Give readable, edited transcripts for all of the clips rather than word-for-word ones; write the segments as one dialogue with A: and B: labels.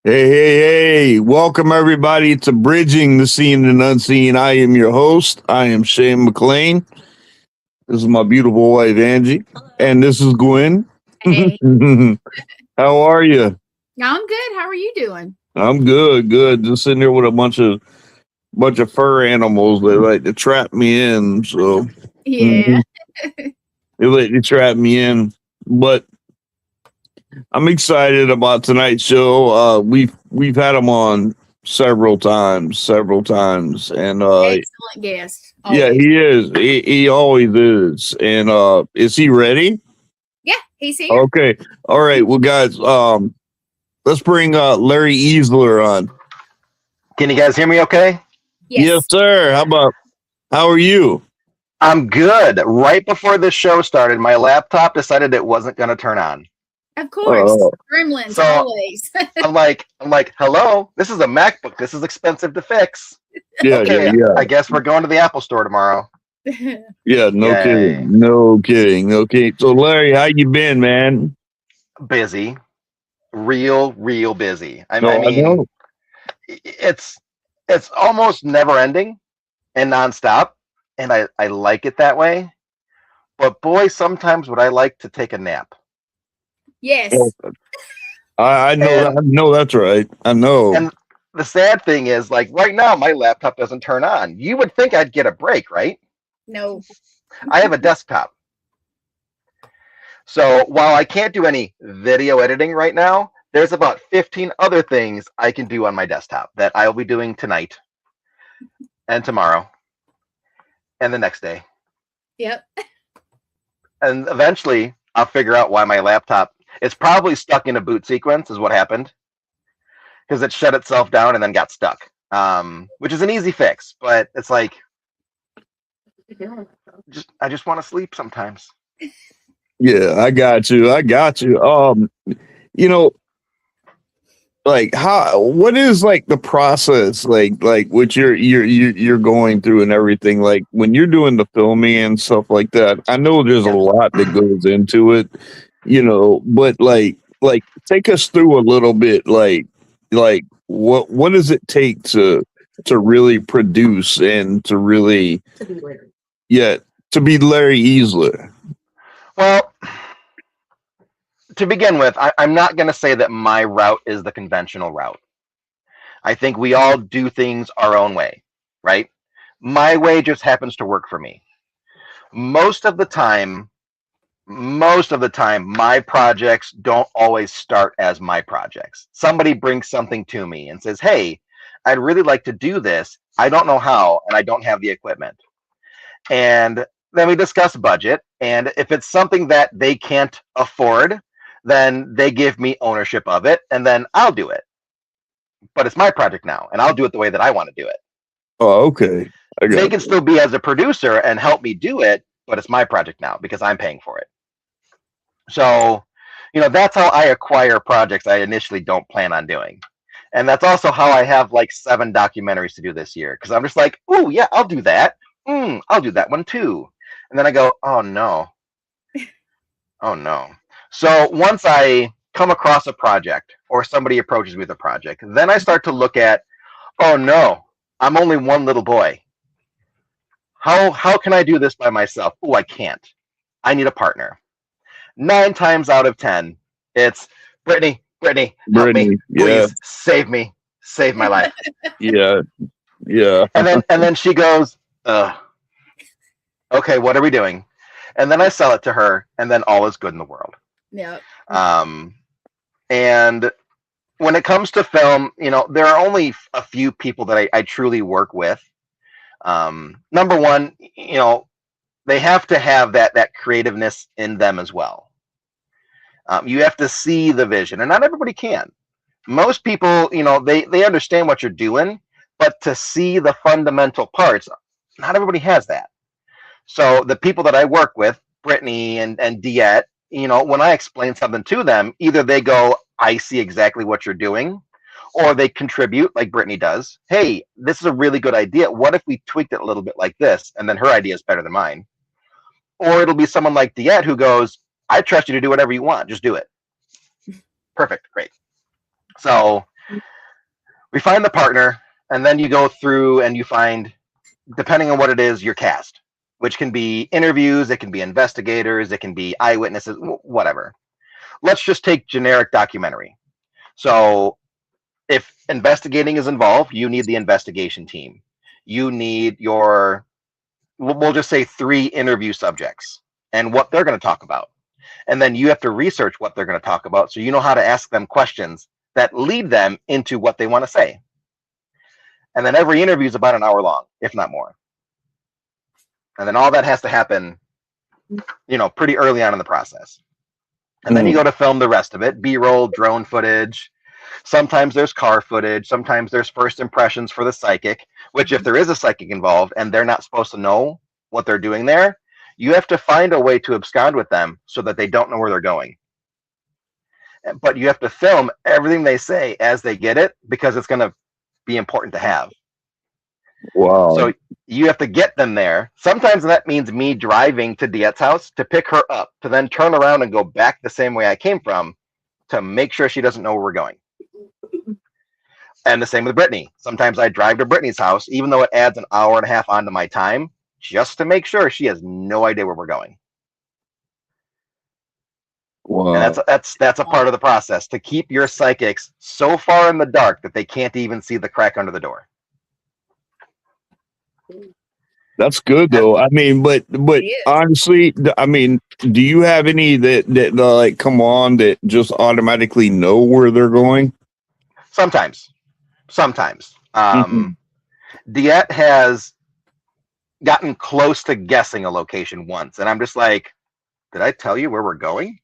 A: Hey. Welcome, everybody, to Bridging the Seen and Unseen. I am your host. I am Shane McLain. This is my beautiful wife, Angie. And this is Gwen.
B: Hey.
A: How are you?
B: I'm good. How are you doing?
A: I'm good. Just sitting there with a bunch of fur animals that like to trap me in. So
B: Yeah.
A: they like to trap me in. But I'm excited about tonight's show. We've had him on several times, and
B: Excellent guest.
A: yeah,
B: Always.
A: he is. He always is. And is he ready?
B: Yeah, he's here.
A: Okay, all right. Well, guys, let's bring Larry Eissler on.
C: Can you guys hear me? Okay.
A: Yes, sir. How are you?
C: I'm good. Right before this show started, my laptop decided it wasn't going to turn on.
B: Of course. Gremlins,
C: So,
B: always.
C: I'm like, hello, this is a MacBook. This is expensive to fix.
A: Yeah,
C: Okay,
A: yeah.
C: I guess we're going to the Apple store tomorrow.
A: Yeah, no kidding. So, Larry, how you been, man?
C: Busy. Real busy. I
A: I
C: mean,
A: know.
C: it's almost never ending and nonstop. And I like it that way. But boy, sometimes would I like to take a nap.
B: Yes.
A: I know. I know that's right. I know.
C: And the sad thing is, like right now, my laptop doesn't turn on. You would think I'd get a break, right?
B: No.
C: I have a desktop. So while I can't do any video editing right now, there's about 15 other things I can do on my desktop that I'll be doing tonight and tomorrow and the next day.
B: Yep.
C: And eventually I'll figure out why my laptop is probably stuck in a boot sequence is what happened. Because it shut itself down and then got stuck. Which is an easy fix, but it's like I just want to sleep sometimes.
A: Yeah, I got you. You know, like what is like the process like what you're going through and everything, like when you're doing the filming and stuff like that. I know there's a lot that goes into it, but like take us through a little bit, like what does it take to really produce and to really to be Larry Eissler?
C: Well, to begin with, I'm not going to say that my route is the conventional route. I think we all do things our own way, right? My way just happens to work for me. Most of the time, my projects don't always start as my projects. Somebody brings something to me and says, hey, I'd really like to do this. I don't know how, and I don't have the equipment. And then we discuss budget. And if it's something that they can't afford, then they give me ownership of it, and then I'll do it. But it's my project now, and I'll do it the way that I want to do it.
A: Oh, okay.
C: They can still be as a producer and help me do it, but it's my project now because I'm paying for it. So, that's how I acquire projects I initially don't plan on doing. And that's also how I have like 7 documentaries to do this year, because I'm just like, oh, yeah, I'll do that. I'll do that one too. And then I go, oh, no. Oh, no. So once I come across a project or somebody approaches me with a project, then I start to look at, oh, no, I'm only one little boy. How can I do this by myself? Oh, I can't. I need a partner. 9 times out of 10, it's Brittany, help me, please, save me, save my life.
A: Yeah.
C: And then she goes, okay, what are we doing? And then I sell it to her, and then all is good in the world.
B: Yeah.
C: And when it comes to film, there are only a few people that I truly work with. Number one, they have to have that creativeness in them as well. You have to see the vision, and not everybody can. Most people, they understand what you're doing, but to see the fundamental parts, not everybody has that. So the people that I work with, Brittany and Diet, when I explain something to them, either they go, I see exactly what you're doing, or they contribute like Brittany does. Hey, this is a really good idea. What if we tweaked it a little bit like this? And then her idea is better than mine. Or it'll be someone like Diet who goes, I trust you to do whatever you want. Just do it. Perfect. Great. So We find the partner, and then you go through and you find, depending on what it is, your cast, which can be interviews, it can be investigators, it can be eyewitnesses, whatever. Let's just take generic documentary. So if investigating is involved, you need the investigation team. You need your, we'll just say 3 interview subjects and what they're going to talk about. And then you have to research what they're going to talk about so you know how to ask them questions that lead them into what they want to say. And then every interview is about an hour long, if not more. And then all that has to happen, pretty early on in the process. And then you go to film the rest of it, B-roll, drone footage. Sometimes there's car footage. Sometimes there's first impressions for the psychic, which if there is a psychic involved and they're not supposed to know what they're doing there, you have to find a way to abscond with them so that they don't know where they're going. But you have to film everything they say as they get it because it's going to be important to have.
A: Wow.
C: So you have to get them there. Sometimes that means me driving to Diette's house to pick her up, to then turn around and go back the same way I came from to make sure she doesn't know where we're going. And the same with Brittany. Sometimes I drive to Brittany's house, even though it adds an hour and a half onto my time, just to make sure she has no idea where we're going.
A: Wow.
C: And that's a part of the process, to keep your psychics so far in the dark that they can't even see the crack under the door.
A: That's good though. I mean, but honestly, I mean, do you have any that like come on that just automatically know where they're going?
C: Sometimes. Diette has gotten close to guessing a location once, and I'm just like, did I tell you where we're going?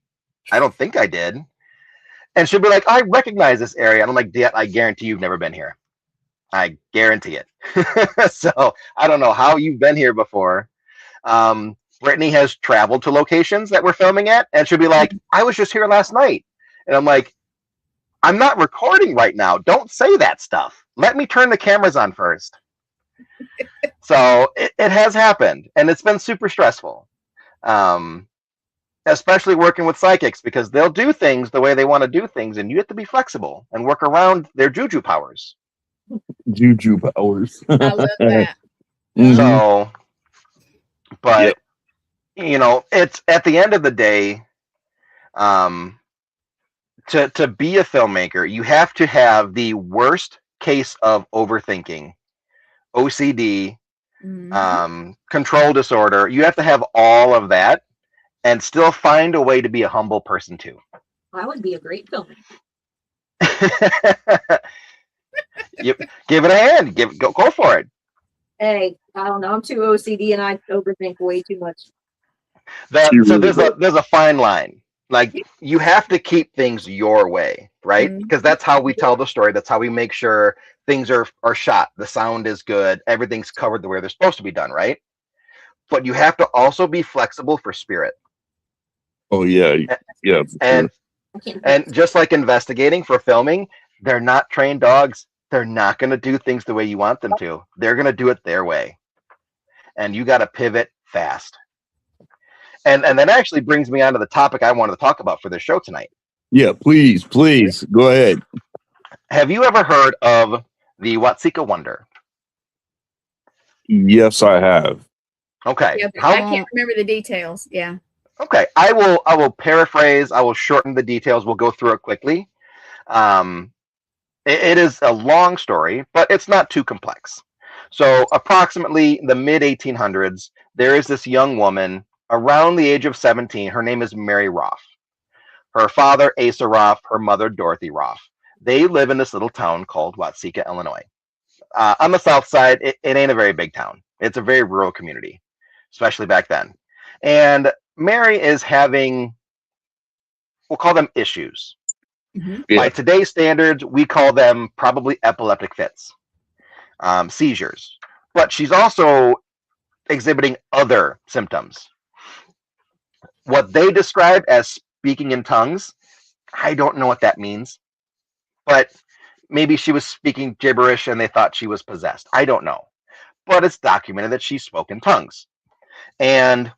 C: I don't think I did. And she'll be like, I recognize this area. And I'm like, Diette, I guarantee you've never been here. I guarantee it. So I don't know how you've been here before. Brittany has traveled to locations that we're filming at, and she'll be like, I was just here last night. And I'm like, I'm not recording right now. Don't say that stuff. Let me turn the cameras on first. So it has happened, and it's been super stressful. Especially working with psychics, because they'll do things the way they want to do things, and you have to be flexible and work around their juju powers.
A: Juju powers.
B: I love that.
C: So, but it's at the end of the day, to be a filmmaker, you have to have the worst case of overthinking, OCD, control disorder. You have to have all of that and still find a way to be a humble person too.
D: I would be a great filmmaker.
C: Yep. Give it a hand. Go for it.
D: Hey, I don't know. I'm too OCD and I overthink way too much.
C: So there's a fine line. Like, you have to keep things your way, right? Because that's how we tell the story. That's how we make sure things are shot. The sound is good. Everything's covered the way they're supposed to be done, right? But you have to also be flexible for spirit.
A: Oh yeah, yeah.
C: And just like investigating for filming, they're not trained dogs. They're not going to do things the way you want them to. They're going to do it their way. And you got to pivot fast. And that actually brings me on to the topic I wanted to talk about for this show tonight.
A: Yeah, please go ahead.
C: Have you ever heard of the Watsika Wonder?
A: Yes, I have.
C: Okay.
B: Yeah, I can't remember the details. Yeah.
C: Okay. I will paraphrase. I will shorten the details. We'll go through it quickly. It is a long story, but it's not too complex. So approximately the mid 1800s, there is this young woman around the age of 17. Her name is Mary Roth. Her father, Eissler Roth, her mother, Dorothy Roth. They live in this little town called Watsika, Illinois. On the south side, it ain't a very big town. It's a very rural community, especially back then. And Mary is having, we'll call them issues.
A: Yeah.
C: By today's standards, we call them probably epileptic fits, seizures. But she's also exhibiting other symptoms. What they describe as speaking in tongues, I don't know what that means. But maybe she was speaking gibberish and they thought she was possessed. I don't know. But it's documented that she spoke in tongues. And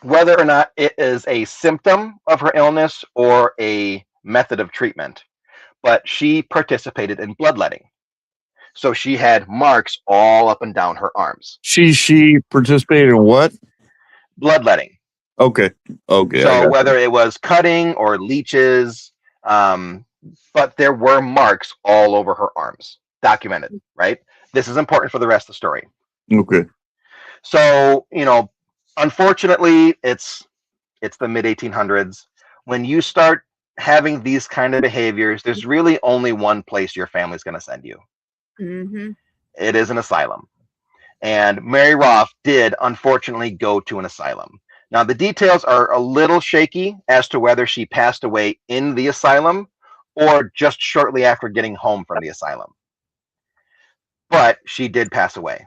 C: whether or not it is a symptom of her illness or a method of treatment, but she participated in bloodletting. So she had marks all up and down her arms.
A: She participated in what?
C: Bloodletting.
A: Okay. Okay.
C: So whether it was cutting or leeches, but there were marks all over her arms, documented, right? This is important for the rest of the story.
A: Okay.
C: So, unfortunately, it's the mid 1800s. When you start having these kind of behaviors, there's really only one place your family's going to send you.
B: Mm-hmm.
C: It is an asylum. And Mary Roth did, unfortunately, go to an asylum. Now, the details are a little shaky as to whether she passed away in the asylum or just shortly after getting home from the asylum. But she did pass away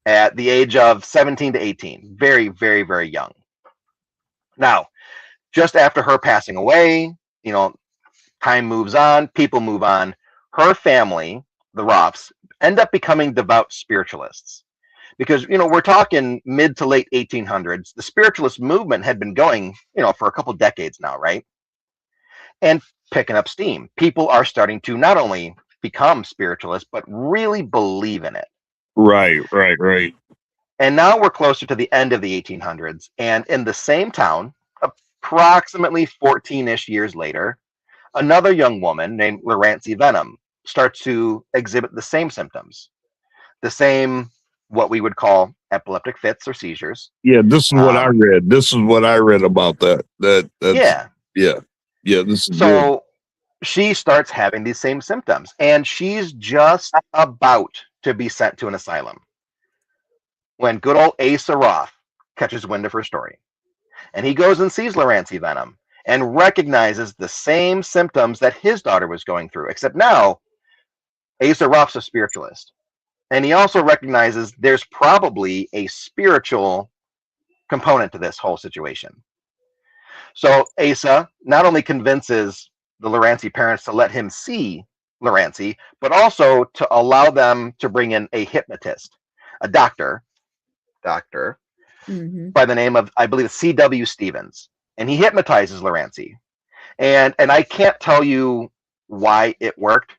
C: at the age of 17 to 18. Very, very, very young. Now, just after her passing away, time moves on, people move on. Her family, the Roths, end up becoming devout spiritualists. Because, we're talking mid to late 1800s. The spiritualist movement had been going, for a couple decades now, right? And picking up steam. People are starting to not only become spiritualists, but really believe in it.
A: Right.
C: And now we're closer to the end of the 1800s. And in the same town, approximately 14-ish years later, another young woman named Laurence Venom starts to exhibit the same symptoms. The same, what we would call epileptic fits or seizures.
A: Yeah, this is what I read. This is what I read about that. Yeah. This is
C: so
A: good.
C: She starts having these same symptoms, and she's just about to be sent to an asylum when good old Eissler Roth catches wind of her story, and he goes and sees Laurence Venom and recognizes the same symptoms that his daughter was going through, except now Eissler Roth's a spiritualist. And he also recognizes there's probably a spiritual component to this whole situation. So Asa not only convinces the Laurence parents to let him see Laurence, but also to allow them to bring in a hypnotist, a doctor by the name of, I believe, C.W. Stevens. And he hypnotizes Laurence. And I can't tell you why it worked.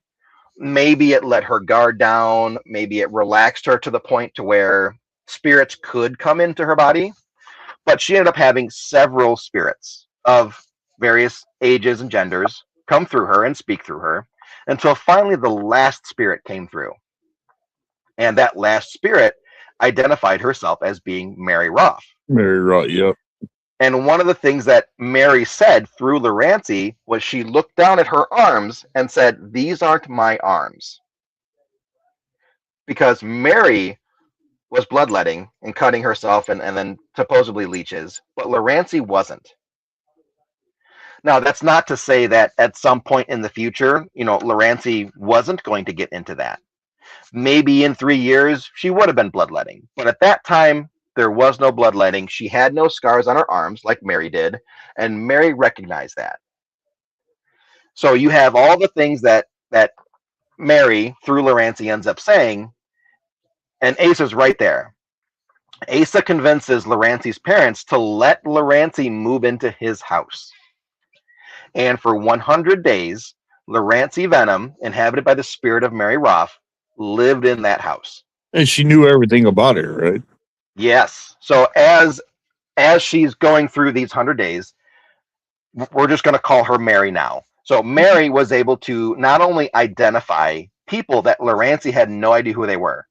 C: Maybe it let her guard down. Maybe it relaxed her to the point to where spirits could come into her body. But she ended up having several spirits of various ages and genders come through her and speak through her until finally the last spirit came through. And that last spirit identified herself as being Mary Roth.
A: Mary Roth, yep.
C: And one of the things that Mary said through Laurence was she looked down at her arms and said, "These aren't my arms." Because Mary was bloodletting and cutting herself and then supposedly leeches, but Laurence wasn't. Now, that's not to say that at some point in the future, Laurence wasn't going to get into that. Maybe in 3 years, she would have been bloodletting. But at that time, there was no bloodletting. She had no scars on her arms like Mary did, and Mary recognized that. So you have all the things that Mary, through Laurence, ends up saying, and Asa's right there. Asa convinces Laurence's parents to let Laurence move into his house. And for 100 days, Laurence Venom, inhabited by the spirit of Mary Roth, lived in that house.
A: And she knew everything about it, right?
C: Yes. So as she's going through these 100 days, we're just going to call her Mary now. So Mary was able to not only identify people that Laurence had no idea who they were,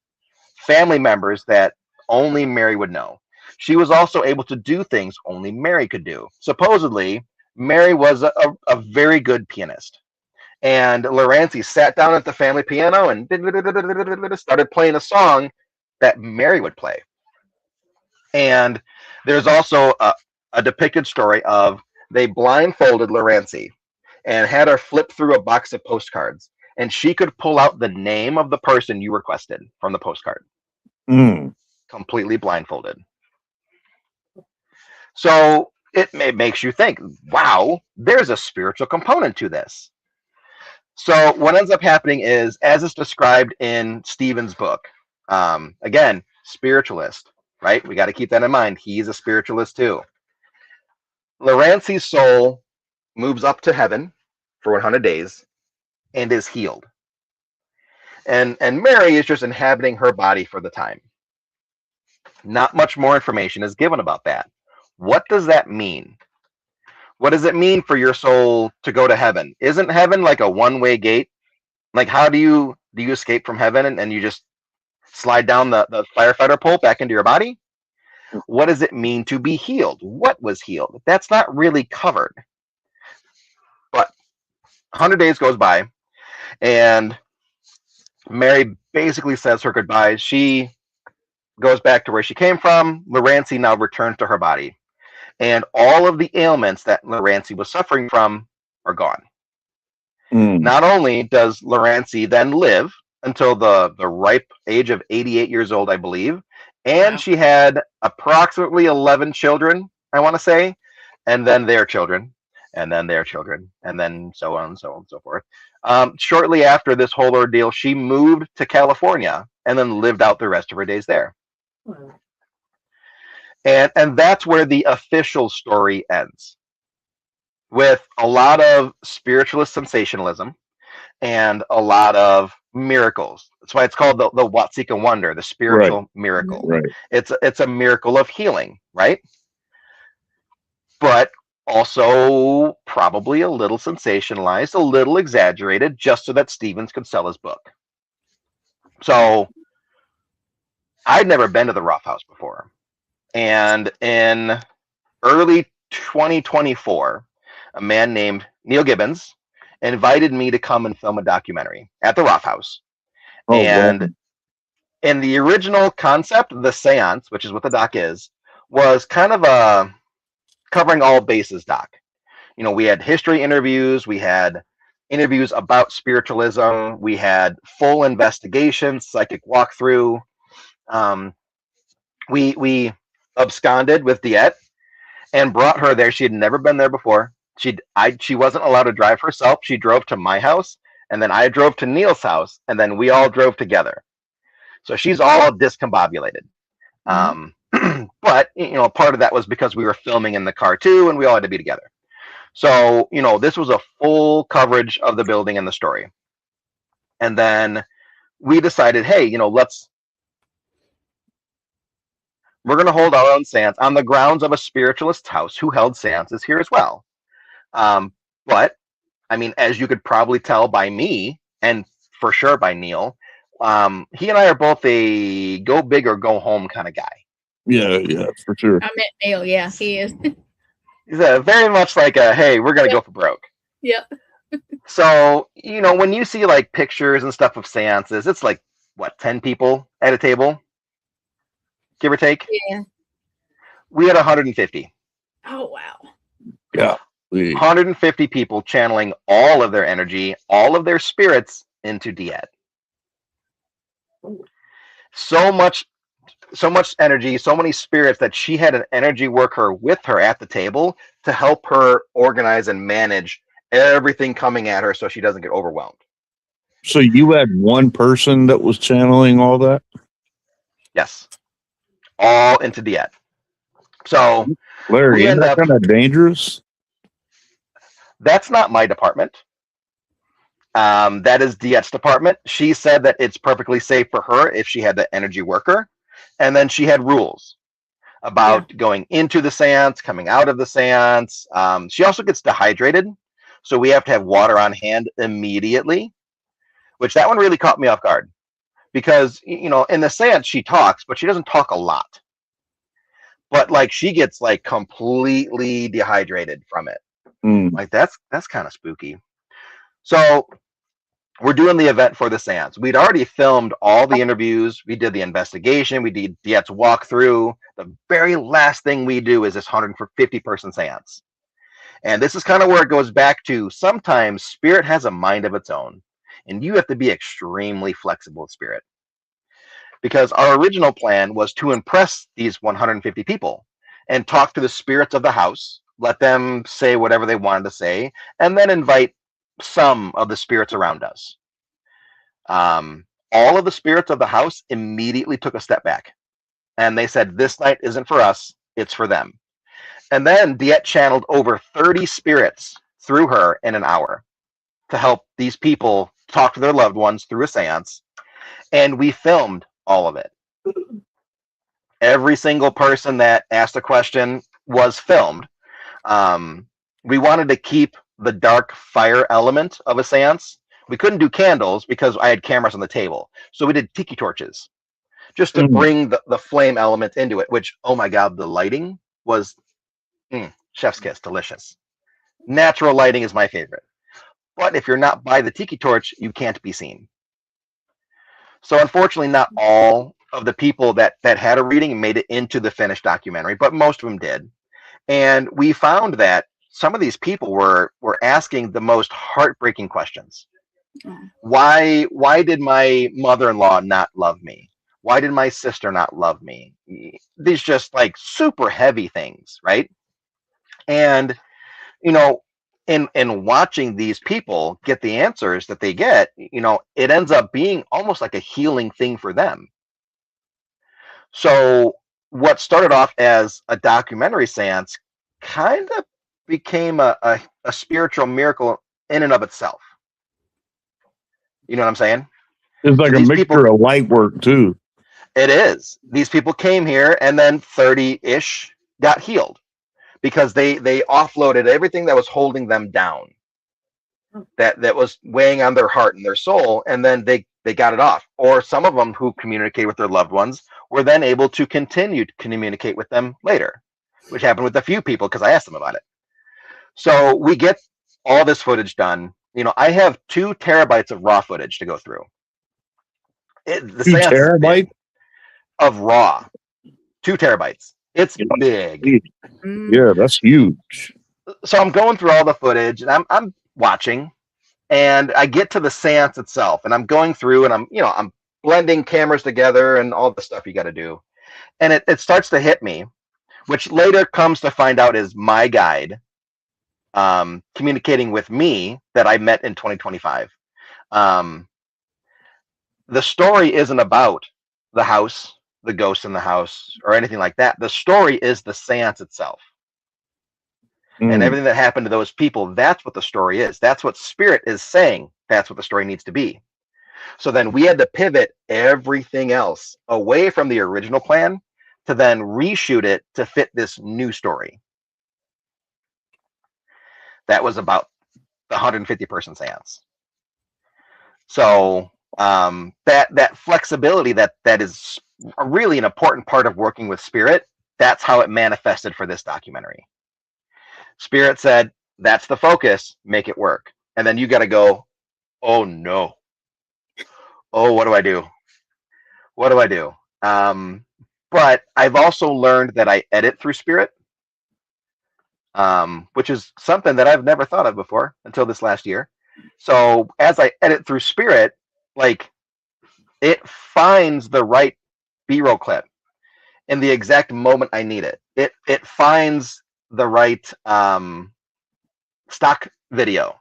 C: family members that only Mary would know. She was also able to do things only Mary could do. Supposedly, Mary was a very good pianist. And Laurence sat down at the family piano and started playing a song that Mary would play. And there's also a depicted story of they blindfolded Laurence and had her flip through a box of postcards, and she could pull out the name of the person you requested from the postcard. Completely blindfolded. So it makes you think, wow, there's a spiritual component to this. So what ends up happening is, as it's described in Stephen's book, again, spiritualist, right? We got to keep that in mind. He's a spiritualist too. Laurence's soul moves up to heaven for 100 days, and is healed. And Mary is just inhabiting her body for the time. Not much more information is given about that. What does that mean? What does it mean for your soul to go to heaven? Isn't heaven like a one-way gate? Like, how do you escape from heaven and you just slide down the firefighter pole back into your body? What does it mean to be healed? What was healed? That's not really covered. But 100 days goes by, and Mary basically says her goodbyes. She goes back to where she came from. Lorancy now returns to her body. And all of the ailments that Lorancy was suffering from are gone. Not only does Lorancy then live until the ripe age of 88 years old, I believe, and she had approximately 11 children, I want to say, and then their children, and then their children, and then so on and so on and so forth. Shortly after this whole ordeal, she moved to California and then lived out the rest of her days there.
D: Wow.
C: And that's where the official story ends, with a lot of spiritualist sensationalism and a lot of miracles. That's why it's called the Watsika Wonder, the spiritual miracle.
A: Right.
C: It's a miracle of healing, right? But also probably a little sensationalized, a little exaggerated, just so that Stevens could sell his book. So I'd never been to the Rough House before. And in early 2024, a man named Neil Gibbons invited me to come and film a documentary at the Rough House.
A: Oh,
C: And
A: wow.
C: in the original concept, the seance, which is what the doc is, was kind of a covering all bases doc. You know, we had history interviews, we had interviews about spiritualism, we had full investigations, psychic walkthrough. We absconded with Diet and brought her there. She had never been there before. She wasn't allowed to drive herself. She drove to my house, and then I drove to Neil's house, and then we all drove together. So she's all discombobulated. But you know, part of that was because we were filming in the car too, and we all had to be together. So you know, this was a full coverage of the building and the story. And then we decided, hey, you know, we're going to hold our own seance on the grounds of a spiritualist house who held seances here as well. But I mean, as you could probably tell by me, and for sure by Neil, he and I are both a go big or go home kind of guy.
A: Yeah, for sure.
B: I met Neil. Yeah, he is.
C: He's very much like a, hey, we're going to go for broke.
B: Yep.
C: So, you know, when you see like pictures and stuff of seances, it's like, what, 10 people at a table? Give or take?
B: Yeah.
C: We had 150.
B: Oh, wow.
A: Yeah.
C: 150 people channeling all of their energy, all of their spirits into Diet. So much energy, so many spirits that she had an energy worker with her at the table to help her organize and manage everything coming at her so she doesn't get overwhelmed.
A: So you had one person that was channeling all that?
C: Yes. All into Diet. So
A: Larry, isn't that kind of dangerous?
C: That's not my department. That is Diet's department. She said that it's perfectly safe for her if she had the energy worker. And then she had rules about going into the seance, coming out of the seance. She also gets dehydrated. So we have to have water on hand immediately, which that one really caught me off guard. Because, you know, in the seance, she talks, but she doesn't talk a lot. But like she gets like completely dehydrated from it. Like that's kind of spooky. So we're doing the event for the seance. We'd already filmed all the interviews. We did the investigation. We did Diet's walkthrough. The very last thing we do is this 150-person seance. And this is kind of where it goes back to sometimes spirit has a mind of its own. And you have to be extremely flexible with spirit. Because our original plan was to impress these 150 people and talk to the spirits of the house, let them say whatever they wanted to say, and then invite some of the spirits around us. All of the spirits of the house immediately took a step back. And they said, this night isn't for us, it's for them. And then Diet channeled over 30 spirits through her in an hour to help these people talk to their loved ones through a seance, and we filmed all of it. Every single person that asked a question was filmed. We wanted to keep the dark fire element of a seance. We couldn't do candles because I had cameras on the table. So we did tiki torches just to bring the flame element into it, which, oh my God, the lighting was chef's kiss, delicious. Natural lighting is my favorite. But if you're not by the tiki torch, you can't be seen. So unfortunately, not all of the people that had a reading made it into the finished documentary, but most of them did. And we found that some of these people were asking the most heartbreaking questions. Why did my mother-in-law not love me? Why did my sister not love me? These just like super heavy things, right? And, you know, in watching these people get the answers that they get, you know, it ends up being almost like a healing thing for them. So what started off as a documentary seance kind of became a spiritual miracle in and of itself. You know what I'm saying?
A: It's like
C: So
A: a
C: these
A: mixture
C: people-
A: of light work too.
C: It is. These people came here and then 30-ish got healed because they offloaded everything that was holding them down, that was weighing on their heart and their soul, and then they got it off. Or some of them who communicate with their loved ones were then able to continue to communicate with them later, which happened with a few people because I asked them about it. So we get all this footage done. You know, I have 2 terabytes of raw footage to go through. The
A: 2
C: seance is
A: terabytes
C: big. Of raw, 2 terabytes. It's big.
A: Yeah, that's huge.
C: So I'm going through all the footage and I'm watching, and I get to the seance itself, and I'm going through and I'm blending cameras together and all the stuff you got to do, and it starts to hit me, which later comes to find out is my guide communicating with me that I met in 2025. The story isn't about the house, the ghosts in the house, or anything like that. The story is the seance itself. And everything that happened to those people, that's what the story is. That's what spirit is saying. That's what the story needs to be. So then we had to pivot everything else away from the original plan to then reshoot it to fit this new story. That was about the 150-person seance. So that flexibility that is really an important part of working with spirit, that's how it manifested for this documentary. Spirit said, that's the focus, make it work. And then you got to go, oh no. Oh, what do I do? What do I do? But I've also learned that I edit through spirit, which is something that I've never thought of before until this last year. So as I edit through spirit, like it finds the right B-roll clip in the exact moment I need it. It finds the right stock video.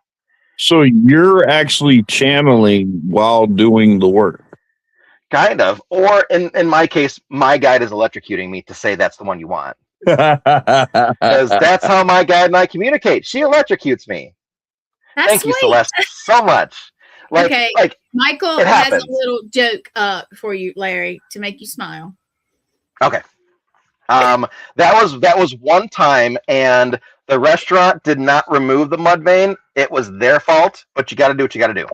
A: So you're actually channeling while doing the work.
C: Kind of. Or in my case, my guide is electrocuting me to say that's the one you want. Because that's how my guide and I communicate. She electrocutes me.
B: That's
C: Thank you,
B: sweet.
C: Celeste, so much.
B: Okay.
C: Like
B: Michael
C: it
B: has
C: happens.
B: a little joke for you, Larry, to make you smile.
C: Okay. That was one time, and the restaurant did not remove the mud vein. It was their fault, but you got to do what you got to do.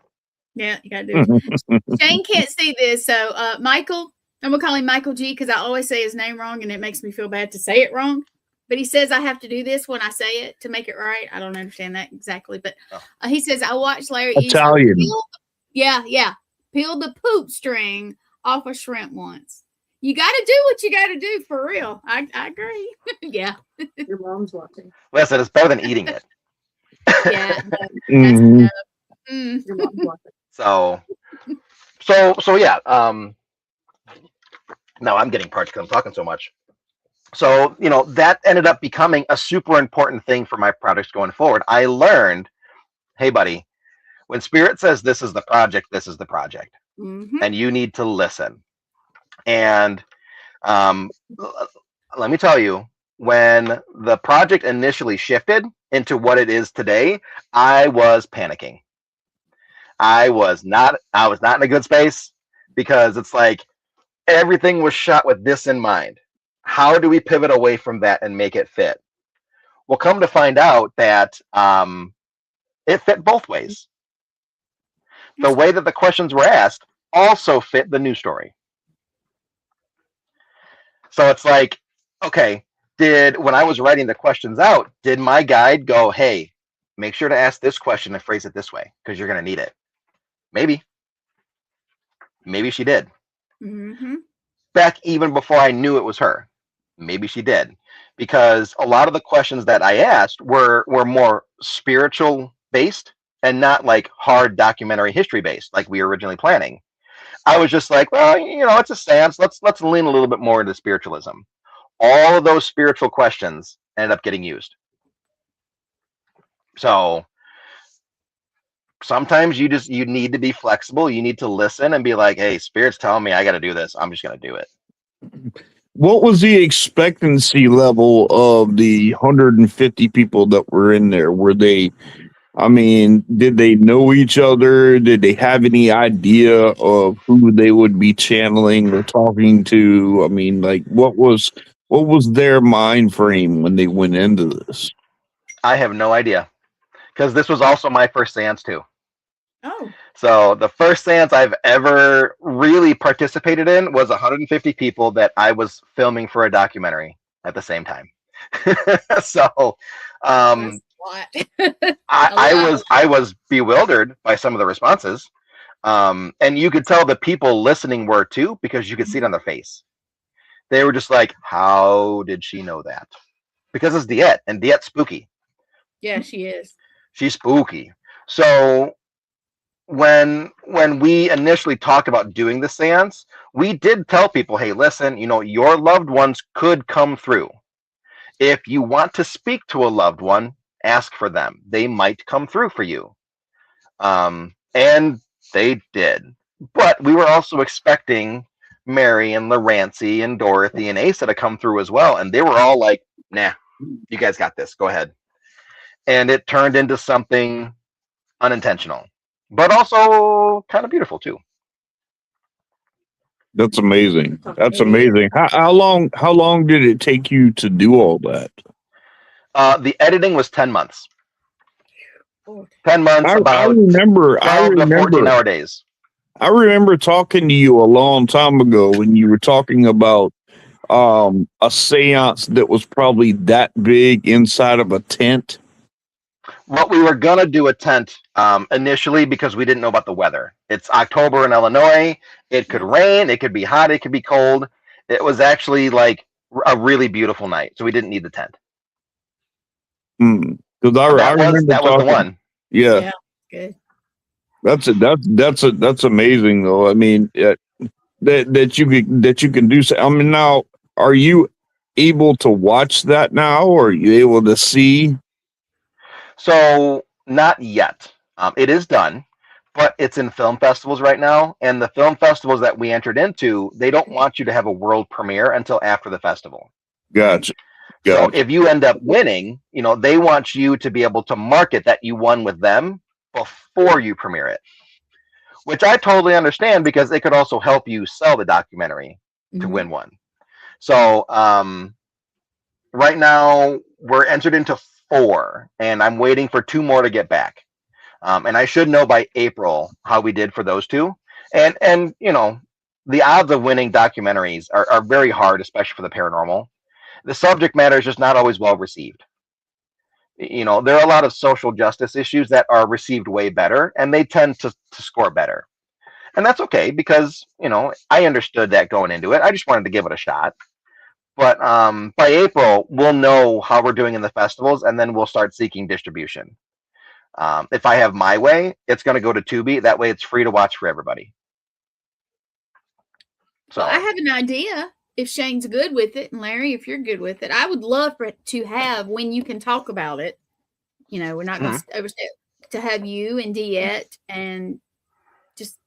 B: Yeah, you gotta do it. Shane can't see this, so Michael, I'm gonna call him Michael G because I always say his name wrong, and it makes me feel bad to say it wrong. But he says I have to do this when I say it to make it right. I don't understand that exactly, but he says I watched Larry
A: Italian.
B: peel the poop string off a shrimp once. You got to do what you got to do for real. I agree. Yeah.
D: Your mom's watching.
C: Listen, it's better than eating it.
B: Yeah.
A: Mhm.
D: Your mom's watching.
C: So yeah. Now I'm getting parched because I'm talking so much. So, you know, that ended up becoming a super important thing for my projects going forward. I learned, hey, buddy, when Spirit says this is the project, this is the project.
B: Mm-hmm.
C: And you need to listen. And let me tell you, when the project initially shifted into what it is today, I was panicking. I was not in a good space, because it's like everything was shot with this in mind. How do we pivot away from that and make it fit? Well, come to find out that it fit both ways. The way that the questions were asked also fit the news story. So it's like, okay, when I was writing the questions out, did my guide go, hey, make sure to ask this question and phrase it this way because you're going to need it? Maybe she did.
B: Mm-hmm.
C: Back even before I knew it was her. Maybe she did, because a lot of the questions that I asked were more spiritual based and not like hard documentary history based like we were originally planning. I was just like, well, it's a seance. Let's lean a little bit more into spiritualism. All of those spiritual questions ended up getting used. So sometimes you need to be flexible. You need to listen and be like, hey, spirit's telling me I got to do this. I'm just going to do it.
A: What was the expectancy level of the 150 people that were in there? Were they, did they know each other? Did they have any idea of who they would be channeling or talking to? What was their mind frame when they went into this?
C: I have no idea, because this was also my first seance too.
B: Oh.
C: So the first seance I've ever really participated in was 150 people that I was filming for a documentary at the same time. So I was bewildered by some of the responses. And you could tell the people listening were too, because you could see it on their face. They were just like, how did she know that? Because it's Diet, and Diet's spooky.
B: Yeah, she is.
C: She's spooky. So when we initially talked about doing the seance, we did tell people, hey, listen, your loved ones could come through. If you want to speak to a loved one, ask for them. They might come through for you. And they did. But we were also expecting Mary and Larancy and Dorothy and Asa to come through as well. And they were all like, nah, you guys got this. Go ahead. And it turned into something unintentional, but also kind of beautiful too.
A: That's amazing. That's amazing. How long did it take you to do all that?
C: The editing was 10 months. 10 months,
A: I remember
C: 14-hour days.
A: I remember talking to you a long time ago when you were talking about a seance that was probably that big inside of a tent.
C: Well, we were going to do a tent initially because we didn't know about the weather. It's October in Illinois. It could rain. It could be hot. It could be cold. It was actually like a really beautiful night. So we didn't need the tent.
A: Because I remember
C: that was the one.
A: Yeah.
B: Good.
A: That's amazing though. That you can do so. Now, are you able to watch that now, or are you able to see?
C: So not yet. It is done, but it's in film festivals right now. And the film festivals that we entered into, they don't want you to have a world premiere until after the festival.
A: Gotcha.
C: So if you end up winning, they want you to be able to market that you won with them before you premiere it, which I totally understand, because it could also help you sell the documentary to win one. So right now we're entered into 4, and I'm waiting for 2 more to get back. And I should know by April how we did for those 2. And the odds of winning documentaries are very hard, especially for the paranormal. The subject matter is just not always well received. There are a lot of social justice issues that are received way better, and they tend to score better. And that's okay, because, I understood that going into it. I just wanted to give it a shot. But by April, we'll know how we're doing in the festivals, and then we'll start seeking distribution. If I have my way, it's going to go to Tubi. That way it's free to watch for everybody. So
B: I have an idea. If Shane's good with it, and Larry, if you're good with it, I would love for it to have, when you can talk about it. We're not going to overstep, to have you and Diet and just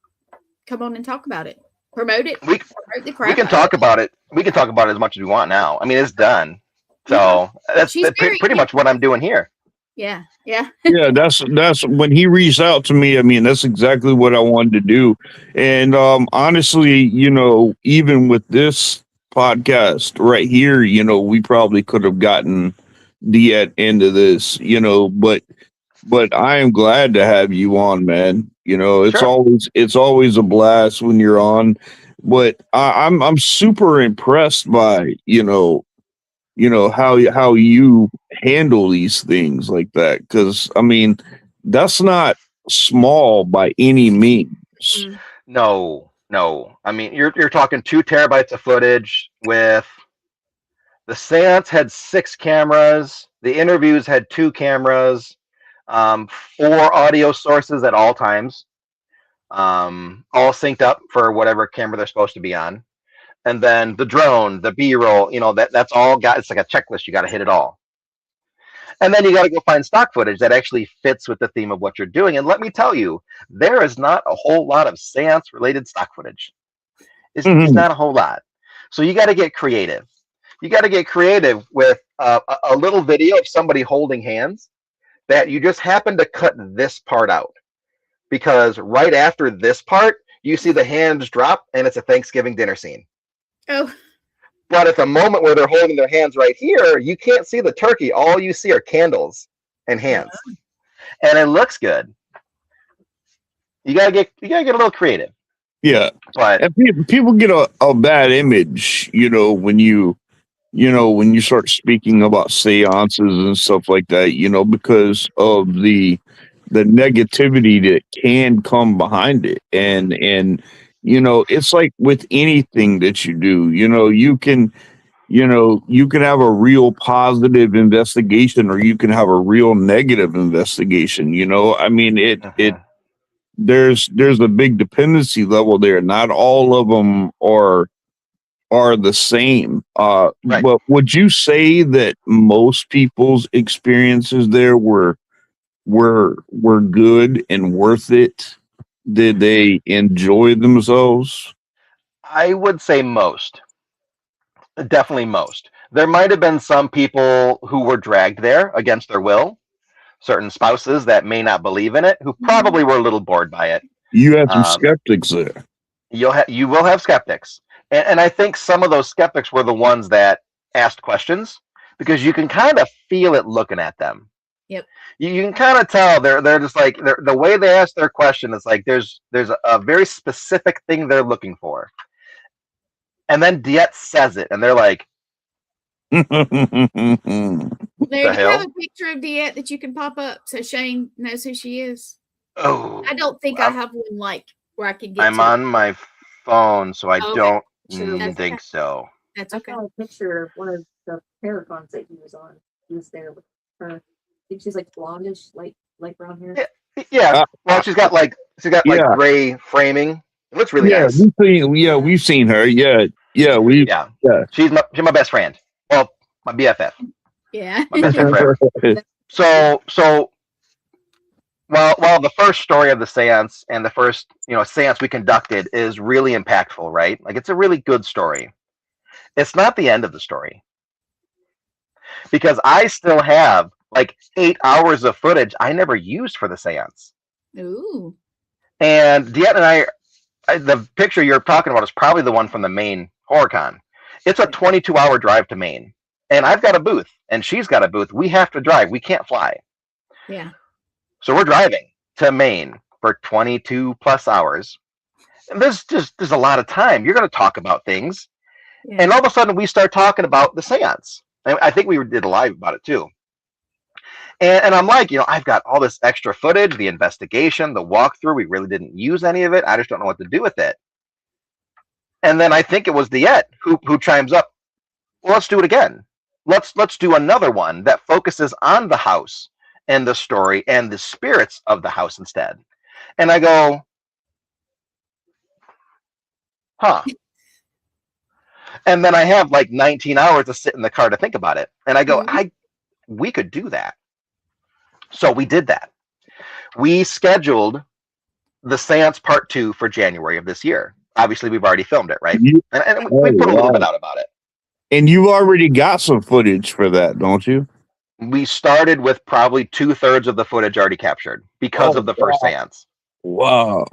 B: come on and talk about it. Promote it.
C: We can talk about it. We can talk about it as much as we want now. It's done. So that's pretty much what I'm doing here.
B: Yeah. Yeah.
A: Yeah, that's when he reached out to me. I mean, that's exactly what I wanted to do. And honestly, even with this podcast right here, we probably could have gotten the end of this, but I am glad to have you on, man. It's
C: Sure.
A: always a blast when you're on. But I'm super impressed by how you handle these things like that, because I mean that's not small by any means.
B: Mm.
C: No. I mean, you're talking 2 terabytes of footage. With the seance had 6 cameras. The interviews had 2 cameras, 4 audio sources at all times, all synced up for whatever camera they're supposed to be on. And then the drone, the B-roll, that's all got. It's like a checklist. You got to hit it all. And then you got to go find stock footage that actually fits with the theme of what you're doing. And let me tell you, there is not a whole lot of seance related stock footage. It's not a whole lot. So you got to get creative. You got to get creative with a little video of somebody holding hands that you just happen to cut this part out. Because right after this part, you see the hands drop and it's a Thanksgiving dinner scene.
B: Oh.
C: But at the moment where they're holding their hands right here, you can't see the turkey. All you see are candles and hands. And it looks good. You gotta get a little creative.
A: Yeah.
C: But
A: and people get a bad image, when you start speaking about seances and stuff like that, because of the negativity that can come behind it. And it's like with anything that you do, you can have a real positive investigation or you can have a real negative investigation. I mean, there's a big dependency level there. Not all of them are the same.
C: Right.
A: But would you say that most people's experiences there were good and worth it? Did they enjoy themselves?
C: I would say most. Definitely most. There might have been some people who were dragged there against their will, certain spouses that may not believe in it, who probably were a little bored by it.
A: You have some skeptics there.
C: You will have skeptics. And I think some of those skeptics were the ones that asked questions, because you can kind of feel it looking at them.
B: Yep.
C: You can kind of tell they're just like the way they ask their question is like there's a very specific thing they're looking for. And then Diet says it, and they're like,
B: There, do you
C: hell?
B: have a picture of Diet that you can pop up so Shane knows who she is?
C: "Oh,
B: I don't think I have one like where I can get
C: I'm
B: to
C: on my phone, so I
B: Okay.
C: don't
B: That's
C: think
B: okay.
C: so."
B: That's
D: I
B: okay.
D: saw a picture of one of the paragons that he was on. He was there with her. I think she's like blondish, light brown hair.
C: Yeah. Well, she's got like
A: Yeah.
C: gray framing. It looks really
A: Yeah,
C: nice.
A: we've seen her. Yeah, we.
C: Yeah.
A: Yeah.
C: She's my best friend. Well, my BFF.
B: Yeah.
C: My best friend forever. So while the first story of the seance and the first seance we conducted is really impactful, right? Like it's a really good story. It's not the end of the story, because I still have like 8 hours of footage I never used for the seance.
B: Ooh.
C: And Diet and I, the picture you're talking about is probably the one from the Maine HorrorCon. It's a 22-hour drive to Maine, and I've got a booth, and she's got a booth. We have to drive. We can't fly.
B: Yeah.
C: So we're driving to Maine for 22 plus hours. And there's a lot of time. You're going to talk about things.
B: Yeah.
C: And all of a sudden we start talking about the seance. And I think we did a live about it too. And I'm like, I've got all this extra footage, the investigation, the walkthrough. We really didn't use any of it. I just don't know what to do with it. And then I think it was Diet who chimes up, well, let's do it again. Let's do another one that focuses on the house and the story and the spirits of the house instead. And I go, huh. And then I have like 19 hours to sit in the car to think about it. And I go, we could do that. So we did that. We scheduled the seance part 2 for January of this year. Obviously, we've already filmed it, right? And we put a little bit out about it.
A: And you already got some footage for that, don't you?
C: We started with probably 2/3 of the footage already captured because of the first seance.
A: Wow.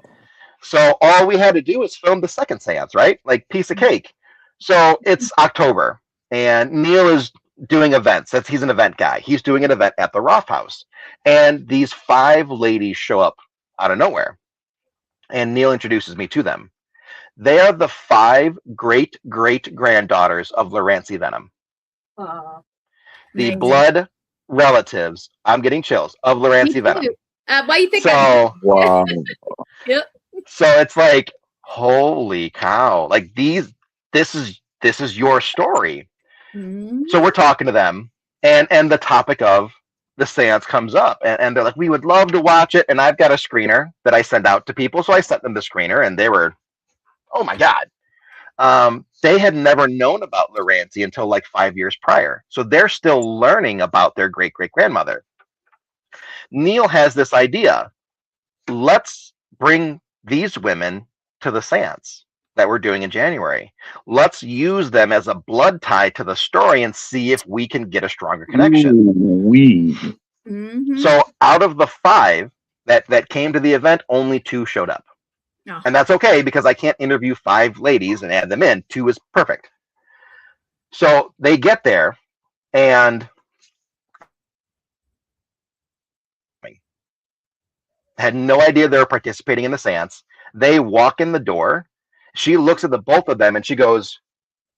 C: So all we had to do was film the second seance, right? Like piece of cake. So it's October, and Neil is doing events. He's an event guy. He's doing an event at the Roth House, and these 5 ladies show up out of nowhere, and Neil introduces me to them. They are the 5 great-great-granddaughters of Laurence Venom,
D: Aw.
C: the
B: Amazing.
C: blood relatives. I'm getting chills of Laurence
B: Me
C: Venom.
B: too. Why you think
C: So,
A: Wow.
B: Yep.
C: so it's like, holy cow! Like this is your story.
B: Mhm.
C: So we're talking to them, and the topic of the seance comes up, and they're like, we would love to watch it. And I've got a screener that I send out to people, so I sent them the screener, and they were, oh my god. They had never known about Laurence until like 5 years prior, so they're still learning about their great great grandmother. Neil has this idea: let's bring these women to the seance that we're doing in January. Let's use them as a blood tie to the story and see if we can get a stronger connection.
B: Mhm.
C: So out of the 5 that came to the event, only 2 showed up.
B: Oh.
C: And that's okay, because I can't interview 5 ladies and add them in. 2 is perfect. So they get there, and had no idea they were participating in the seance. They walk in the door. She looks at the both of them and she goes,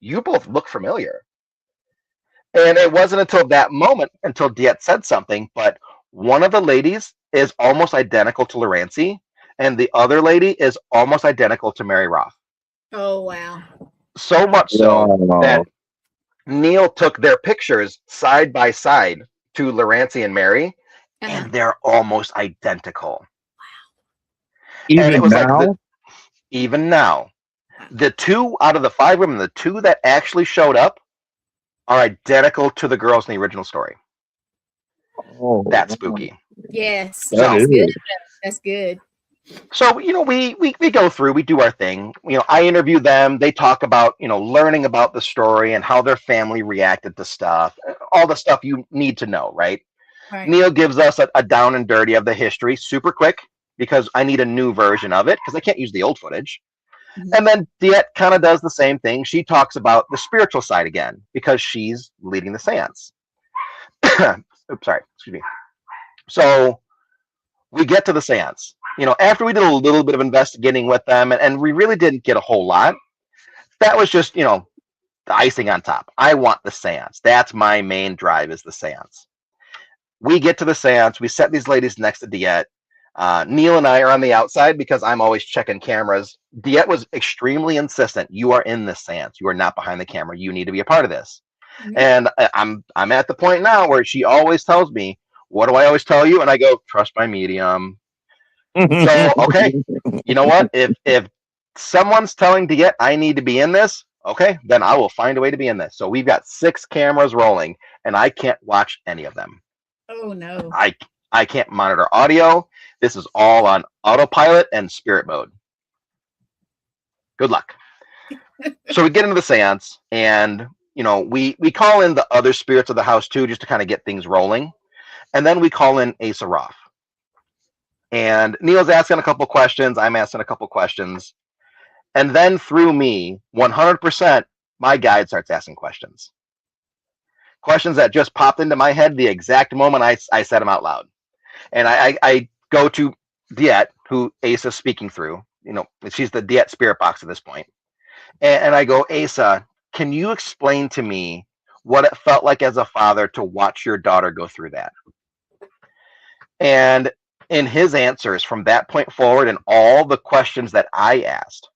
C: "You both look familiar." And it wasn't until that moment, until Diet said something, but one of the ladies is almost identical to Laurence, and the other lady is almost identical to Mary Roth.
B: Oh wow.
C: So much so that Neil took their pictures side by side to Laurence and Mary, and they're almost identical.
A: Even
C: and it was
A: now?
C: like even now, the 2 out of the 5 women, the 2 that actually showed up, are identical to the girls in the original story.
A: Oh,
C: That's spooky.
B: Yes.
A: That
B: That's
A: is.
B: good. That's good.
C: So, we go through, we do our thing. I interview them. They talk about, learning about the story and how their family reacted to stuff, all the stuff you need to know, right?
B: Right.
C: Neil gives us a down and dirty of the history, super quick, because I need a new version of it, because I can't use the old footage.
B: Mhm.
C: And then Diet kind of does the same thing. She talks about the spiritual side again, because she's leading the seance. Oops, sorry, excuse me. So we get to the seance. After we did a little bit of investigating with them, and we really didn't get a whole lot. That was just, the icing on top. I want the seance. That's my main drive, is the seance. We get to the seance. We set these ladies next to Diet. Neil and I are on the outside because I'm always checking cameras. Diet was extremely insistent. You are in this seance. You are not behind the camera. You need to be a part of this.
B: Mhm.
C: And I'm at the point now where she always tells me, "What do I always tell you?" And I go, "Trust my medium." So, okay, you know what? If someone's telling Diet I need to be in this, okay, then I will find a way to be in this. So we've got 6 cameras rolling, and I can't watch any of them.
B: Oh no.
C: I can't monitor audio. This is all on autopilot and spirit mode. Good luck. So we get into the seance, and we call in the other spirits of the house too, just to kind of get things rolling. And then we call in Eissler III. And Neil's asking a couple questions. I'm asking a couple questions. And then through me, 100%, my guide starts asking questions. Questions that just popped into my head the exact moment I said them out loud. And I go to Diet, who Ace is speaking through. She's the Diet spirit box at this point. And I go, Asa, can you explain to me what it felt like as a father to watch your daughter go through that? And in his answers from that point forward, and all the questions that I asked,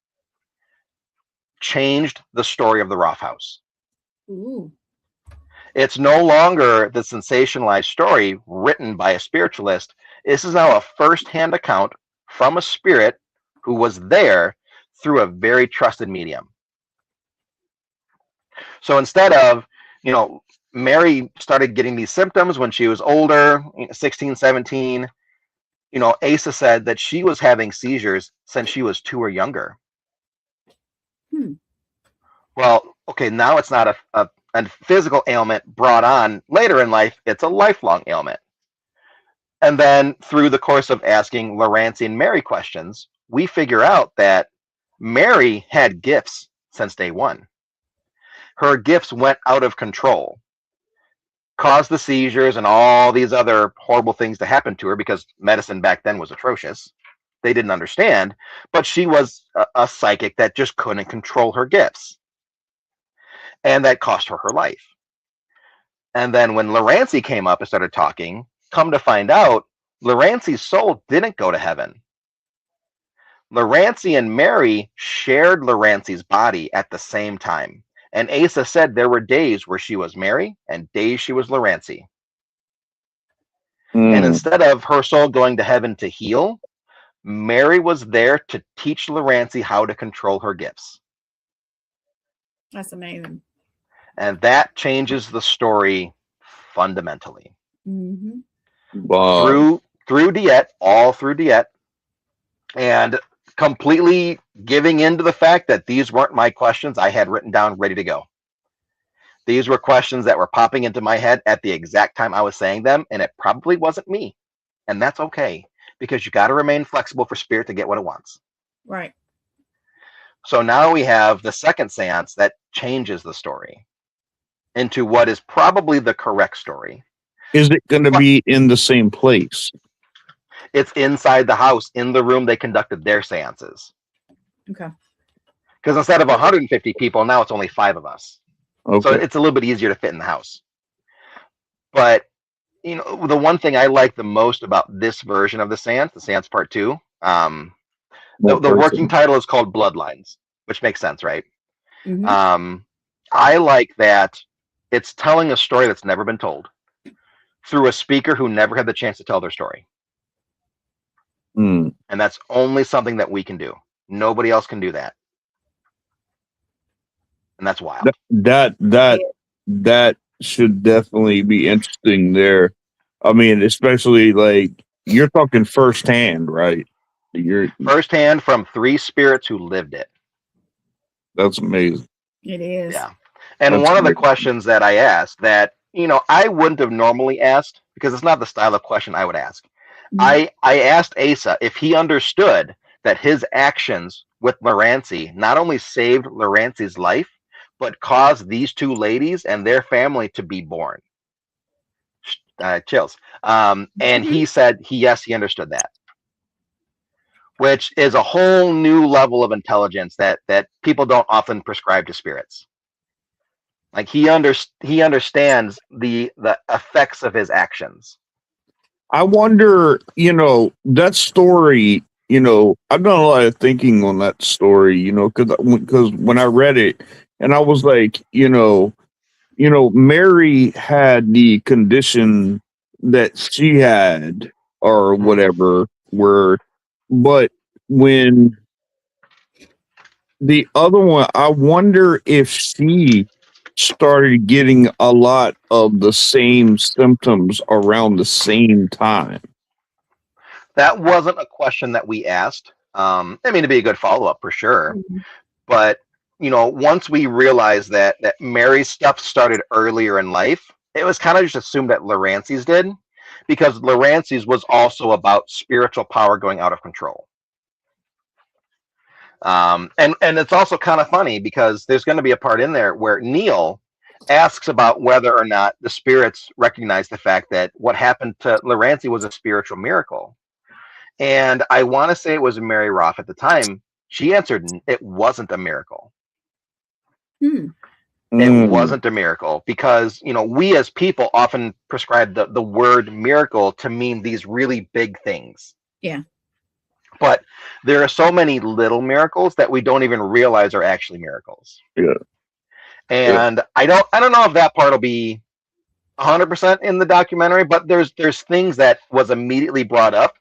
C: changed the story of the Roth House.
B: Ooh.
C: It's no longer the sensationalized story written by a spiritualist. This is now a first-hand account from a spirit who was there through a very trusted medium. So instead of, Mary started getting these symptoms when she was older, 16, 17, Asa said that she was having seizures since she was 2 or younger. Well, okay, now it's not a a physical ailment brought on later in life, it's a lifelong ailment. And then through the course of asking Lorancy and Mary questions, we figure out that Mary had gifts since day one. Her gifts went out of control, caused the seizures and all these other horrible things to happen to her because medicine back then was atrocious. They didn't understand, but she was a psychic that just couldn't control her gifts. And that cost her her life. And then when Lorancy came up and started talking, come to find out, Lorancy's soul didn't go to heaven. Lorancy and Mary shared Lorancy's body at the same time. And Asa said there were days where she was Mary and days she was Lorancy. And instead of her soul going to heaven to heal, Mary was there to teach Lorancy how to control her gifts.
B: That's amazing.
C: And that changes the story fundamentally.
B: Mm-hmm.
A: Wow.
C: Through Diet, all through Diet, and completely giving in to the fact that these weren't my questions I had written down ready to go. These were questions that were popping into my head at the exact time I was saying them, and it probably wasn't me. And that's okay, because you got to remain flexible for spirit to get what it wants.
B: Right.
C: So now we have the second seance that changes the story into what is probably the correct story.
A: Is it going to be in the same place?
C: It's inside the house, in the room they conducted their seances.
B: Okay.
C: Because instead of 150 people, now it's only 5 of us.
A: Okay.
C: So it's a little bit easier to fit in the house. But, you know, the one thing I like the most about this version of the seance part 2, the working title is called Bloodlines, which makes sense, right?
B: Mm-hmm.
C: I like that it's telling a story that's never been told through a speaker who never had the chance to tell their story. And that's only something that we can do. Nobody else can do that. And that's wild.
A: That should definitely be interesting there. I mean, especially like you're talking firsthand, right? You're
C: firsthand from 3 spirits who lived it.
A: That's amazing.
B: It is.
C: Yeah. And
A: That's
C: one of the
A: amazing.
C: questions that I asked that, you know, I wouldn't have normally asked because it's not the style of question I would ask.
B: Mm-hmm.
C: I asked Asa if he understood that his actions with Lorancy not only saved Lorancy's life, but caused these 2 ladies and their family to be born. Chills. And he said, yes, he understood that. Which is a whole new level of intelligence that people don't often prescribe to spirits. Like he understands the effects of his actions.
A: I wonder, you know, that story, you know, I've done a lot of thinking on that story, you know, because when I read it and I was like, you know, Mary had the condition that she had or whatever, but when the other one, I wonder if she started getting a lot of the same symptoms around the same time.
C: That wasn't a question that we asked. I mean, it'd be a good follow-up for sure.
B: Mm-hmm.
C: But, you know, once we realized that Mary's stuff started earlier in life, it was kind of just assumed that Lorancy's did, because Lorancy's was also about spiritual power going out of control. And it's also kind of funny because there's going to be a part in there where Neil asks about whether or not the spirits recognize the fact that what happened to Lorancy was a spiritual miracle. And I want to say it was Mary Roth at the time. She answered it wasn't a miracle. It wasn't a miracle because, you know, we as people often prescribe the word miracle to mean these really big things.
B: Yeah.
C: But there are so many little miracles that we don't even realize are actually miracles.
A: Yeah.
C: And I don't know if that part will be 100% in the documentary, but there's things that was immediately brought up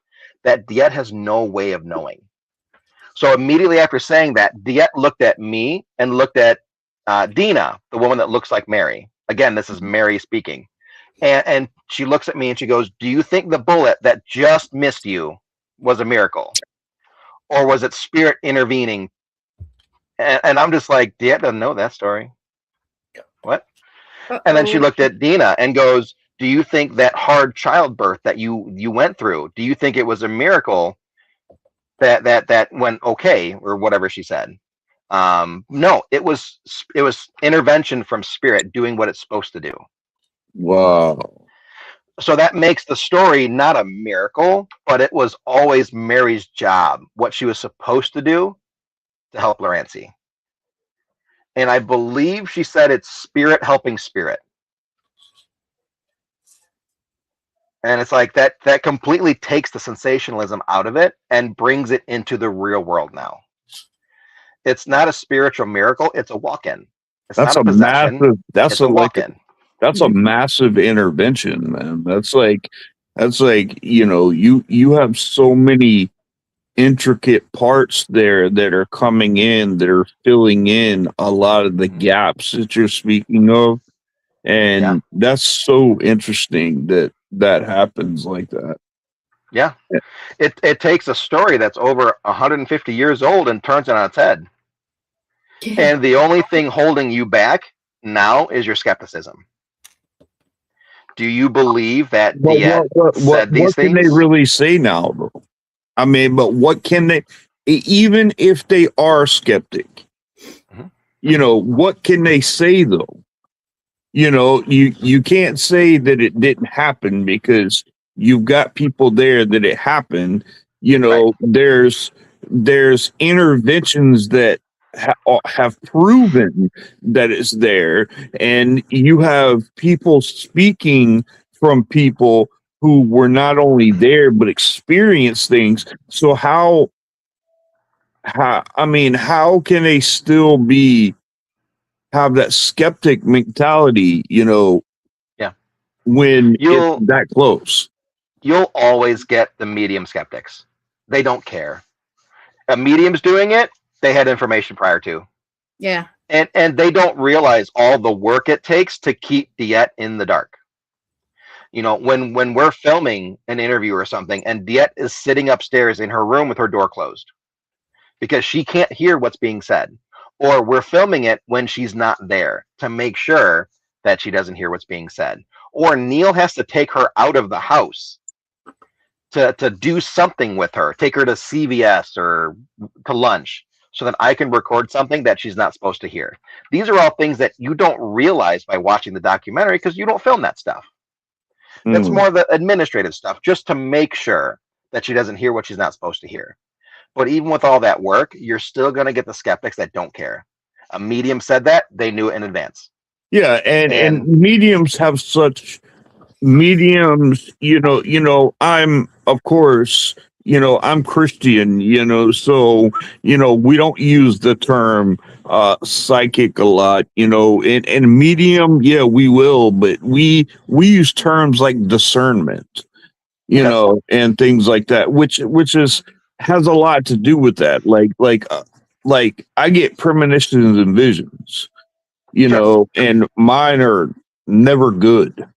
C: that Diet has no way of knowing. So immediately after saying that, Diet looked at me and looked at Dina, the woman that looks like Mary. Again, this is Mary speaking. And she looks at me and she goes, do you think the bullet that just missed you was a miracle? Or was it spirit intervening? And I'm just like, Diet doesn't know that story. What? And then she
B: Uh-oh.
C: looked at Dina and goes, do you think that hard childbirth that you went through, do you think it was a miracle that went okay, or whatever she said? No, it was intervention from spirit doing what it's supposed to do.
A: Wow.
C: So that makes the story not a miracle, but it was always Mary's job, what she was supposed to do to help Lorancy. And I believe she said it's spirit helping spirit. And it's like that completely takes the sensationalism out of it and brings it into the real world now. It's not a spiritual miracle, it's a walk-in. It's
A: That's
C: not a possession.
A: massive. That's
C: it's a walk-in.
A: That's a massive intervention, man. That's like you have so many intricate parts there that are coming in that are filling in a lot of the gaps that you're speaking of, and that's so interesting that happens like that.
C: Yeah, it takes a story that's over 150 years old and turns it on its head. And the only thing holding you back now is your skepticism. Do you believe that Diet said these things?
A: What can they really say now, though? I mean, but what can they, even if they are skeptic, what can they say, though? You can't say that it didn't happen because you've got people there that it happened. There's interventions that have proven that it's there, and you have people speaking from people who were not only there but experienced things. So how can they still have that skeptic mentality, when it's that close?
C: You'll always get the medium skeptics. They don't care. A medium's doing it, they had information prior to.
B: Yeah.
C: And they don't realize all the work it takes to keep Diet in the dark. When we're filming an interview or something, and Diet is sitting upstairs in her room with her door closed because she can't hear what's being said, or we're filming it when she's not there to make sure that she doesn't hear what's being said, or Neil has to take her out of the house to do something with her, take her to CVS or to lunch, so that I can record something that she's not supposed to hear. These are all things that you don't realize by watching the documentary because you don't film that stuff. That's more of the administrative stuff, just to make sure that she doesn't hear what she's not supposed to hear. But even with all that work, you're still going to get the skeptics that don't care. A medium said that, they knew it in advance.
A: Yeah, and mediums have such mediums, I'm, of course, I'm Christian, so, we don't use the term psychic a lot, and medium, yeah, we will, but we use terms like discernment, and things like that, which has a lot to do with that. Like I get premonitions and visions, and mine are never good.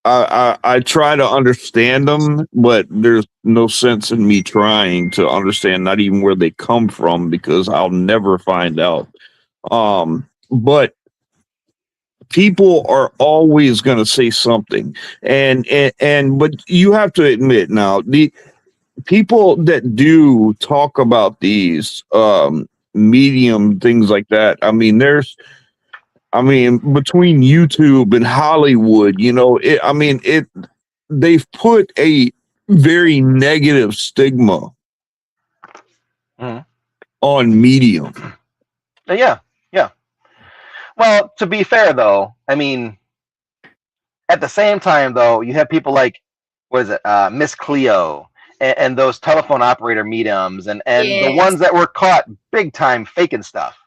A: I try to understand them, but there's no sense in me trying to understand not even where they come from, because I'll never find out. But people are always going to say something, but you have to admit now, the people that do talk about these medium things like that, between YouTube and Hollywood, they've put a very negative stigma on medium.
C: Yeah. Well, to be fair, though, at the same time, though, you have people like, Miss Cleo, and those telephone operator mediums, and the ones that were caught big time faking stuff.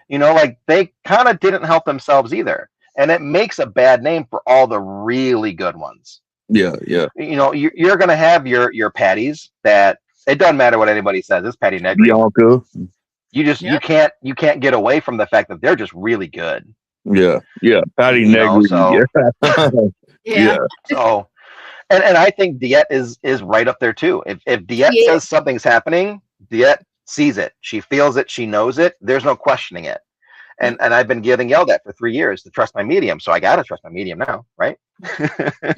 C: They kind of didn't help themselves either. And it makes a bad name for all the really good ones.
A: Yeah.
C: You're going to have your Patties that it doesn't matter what anybody says. It's Patty Negri.
A: Bianca.
C: You can't get away from the fact that they're just really good.
A: Yeah. Patty Negri.
B: Yeah.
C: So, and I think Diet is right up there too. If Diet says something's happening, Diet sees it. She feels it. She knows it. There's no questioning it. And I've been getting yelled at for 3 years to trust my medium. So I got to trust my medium now, right?
B: You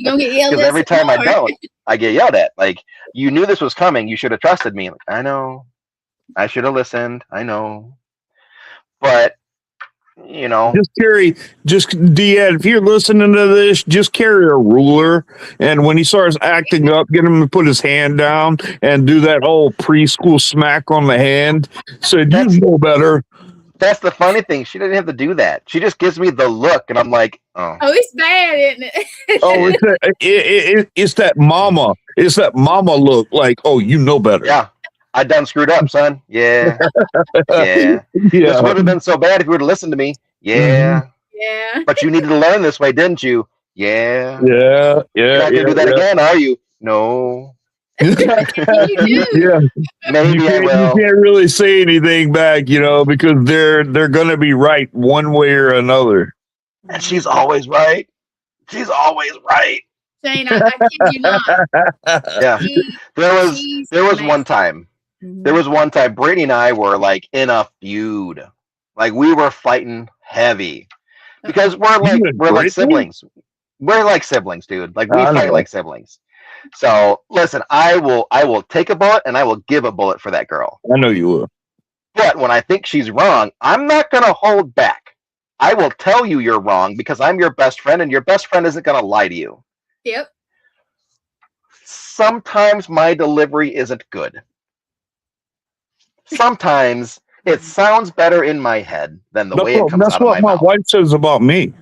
B: gonna get yelled
C: Because
B: at
C: every
B: some
C: time I
B: more.
C: don't, I get yelled at. Like, you knew this was coming. You should have trusted me. Like, I know. I should have listened. I know. But, you know,
A: Just Dead, if you're listening to this, just carry a ruler, and when he starts acting up, get him to put his hand down and do that whole preschool smack on the hand. Said, you know better.
C: that's the funny thing. She didn't have to do that. She just gives me the look, and I'm like, oh.
B: Oh, it's bad, isn't it?
A: Oh, it's that mama. It's that mama look. Like, oh, you know better.
C: Yeah. I done screwed up, son. Yeah. Yeah. This
A: Yeah.
C: would have been so bad if you would have listened to me. Yeah.
B: Yeah.
C: But you needed to learn this way, didn't you? Yeah.
A: Yeah.
C: You're not
A: Yeah.
C: gonna do that again, are you? No.
B: You do.
A: Yeah.
C: Maybe I
A: You
C: will.
A: can't really say anything back, because they're gonna be right one way or another.
C: And she's always right. She's always right.
B: Shane, I kid you not.
C: Yeah. There
B: She's
C: was
B: amazing.
C: one time.
B: Mhm.
C: There was one time Brittany and I were like in a feud. Like, we were fighting heavy. Because we're like
A: Brittany?
C: siblings. We're like siblings, dude. Like, we
A: I
C: fight
A: know.
C: like siblings. So listen, I will take a bullet and I will give a bullet for that girl.
A: I know you will.
C: But when I think she's wrong, I'm not gonna hold back. I will tell you you're wrong because I'm your best friend, and your best friend isn't gonna lie to you.
B: Yep.
C: Sometimes my delivery isn't good. Sometimes it sounds better in my head than the way it comes
A: That's
C: out of
A: what
C: my
A: my
C: mouth.
A: wife says about me.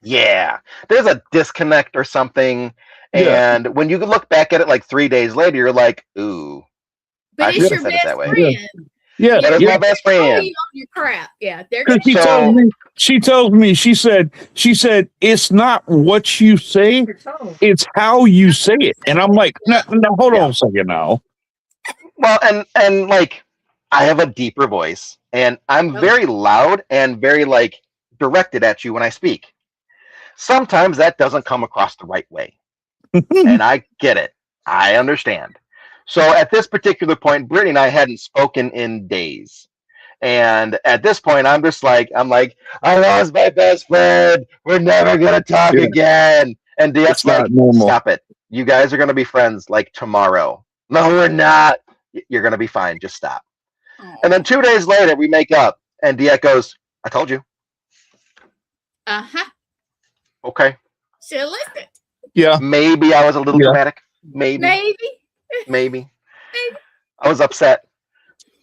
C: Yeah, there's a disconnect or something,
A: Yeah.
C: and when you look back at it like 3 days later, you're like, ooh, I
B: But
C: should
B: it's
C: have
B: your
C: said it
B: best
C: that way.
B: friend.
A: Yeah.
C: That is
A: yeah.
C: my best
B: Oh,
C: friend.
B: you on your crap. Yeah. They're
A: Because
B: gonna
A: she tells me, she said, it's not what you say,
D: Your tone.
A: it's how you say it. And I'm like, no, hold on a second now.
C: Well, and like, I have a deeper voice, and I'm
B: Oh.
C: very loud and very like directed at you when I speak. Sometimes that doesn't come across the right way, and I get it. I understand. So at this particular point, Brittany and I hadn't spoken in days. And at this point, I'm like, I lost my best friend. We're never gonna talk
A: Yeah.
C: again. And
A: It's
C: Diet's like,
A: not normal.
C: stop it. You guys are gonna be friends like tomorrow. No, we're not. You're gonna be fine. Just stop. And then 2 days later, we make up, and Diet goes, I told you.
B: Uh-huh.
C: Okay.
B: Should listen.
A: Yeah.
C: Maybe I was a little
A: Yeah.
C: dramatic. Maybe.
B: Maybe.
C: I was upset.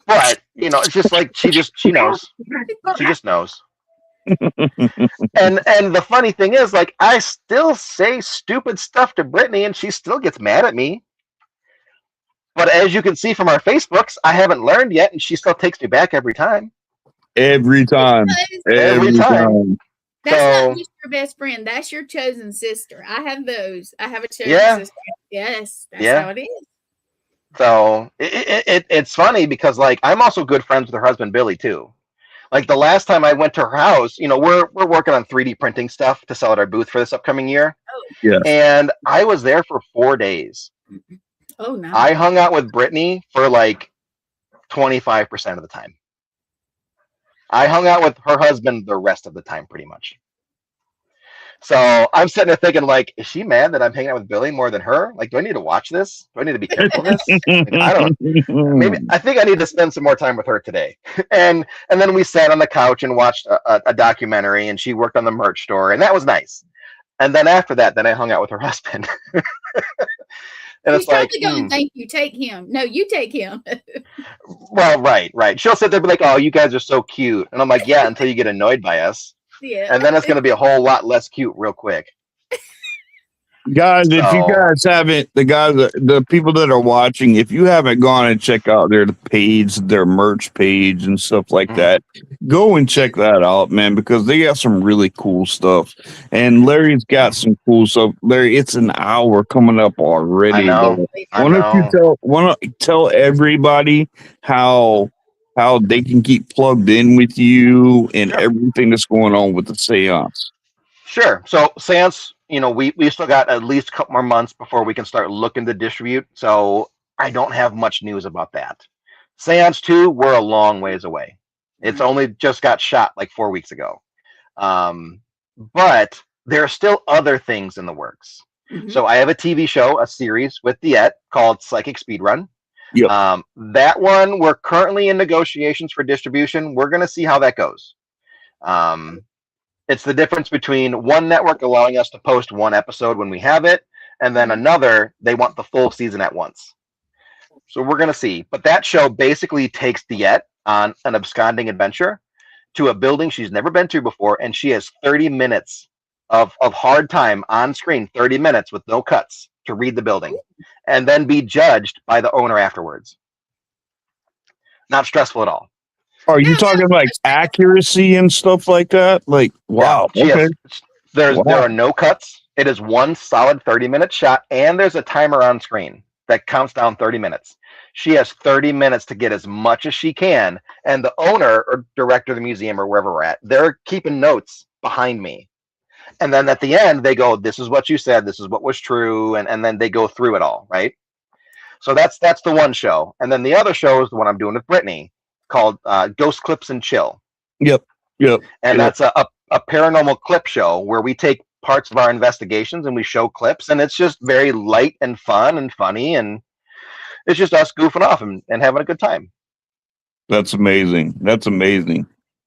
C: But, it's just like she knows. She just knows. And the funny thing is, like, I still say stupid stuff to Brittany, and she still gets mad at me. But as you can see from our Facebooks, I haven't learned yet, and she still takes me back every time.
A: Every time.
C: Every time.
B: That's
C: So-
B: not just your best friend. That's your chosen sister. I have those. I have a chosen
C: Yeah.
B: sister. Yes. That's
C: Yeah.
B: how it is.
C: So it's funny because, like, I'm also good friends with her husband Billy too. Like, the last time I went to her house, we're working on 3D printing stuff to sell at our booth for this upcoming year.
A: Yes.
C: And I was there for 4 days.
B: Oh no.
C: I hung out with Brittany for like 25% of the time. I hung out with her husband the rest of the time, pretty much. So I'm sitting there thinking, like, is she mad that I'm hanging out with Billy more than her? Like, do I need to watch this? Do I need to be careful of this? Like, I don't. Maybe I think I need to spend some more time with her today. And then we sat on the couch and watched a documentary, and she worked on the merch store, and that was nice. And then after that, then I hung out with her husband. And
B: He's
C: it's like,
B: probably going, thank you, take him. No, you take him.
C: well, right. She'll sit there and be like, oh, you guys are so cute. And I'm like, yeah, until you get annoyed by us.
B: Yeah.
C: And then it's going to be a whole lot less cute real quick.
A: Guys, if you guys haven't, the people that are watching, if you haven't gone and check out their page, their merch page and stuff like that, go and check that out, man, because they got some really cool stuff. And Larry's got some cool stuff. Larry, it's an hour coming up already.
C: I know.
A: Why don't you tell everybody how they can keep plugged in with you and everything that's going on with the seance?
C: Sure. So seance, we still got at least a couple more months before we can start looking to distribute. So I don't have much news about that. Seance 2, we're a long ways away. It's only just got shot like 4 weeks ago. But there are still other things in the works.
B: Mhm.
C: So I have a TV show, a series with Diet called Psychic Speedrun.
A: Yep.
C: That one, we're currently in negotiations for distribution. We're going to see how that goes. It's the difference between one network allowing us to post one episode when we have it, and then another, they want the full season at once. So we're going to see. But that show basically takes Diet on an absconding adventure to a building she's never been to before, and she has 30 minutes of hard time on screen, 30 minutes with no cuts to read the building, and then be judged by the owner afterwards. Not stressful at all.
A: Are you talking like accuracy and stuff like that? Like, wow.
C: Yeah,
A: okay.
C: There are no cuts. It is one solid 30-minute shot, and there's a timer on screen that counts down 30 minutes. She has 30 minutes to get as much as she can, and the owner or director of the museum or wherever we're at, they're keeping notes behind me. And then at the end, they go, this is what you said, this is what was true, and then they go through it all, right? So that's the one show. And then the other show is the one I'm doing with Brittany, called Ghost Clips and Chill.
A: Yep.
C: And that's a paranormal clip show where we take parts of our investigations and we show clips, and it's just very light and fun and funny, and it's just us goofing off and having a good time.
A: That's amazing.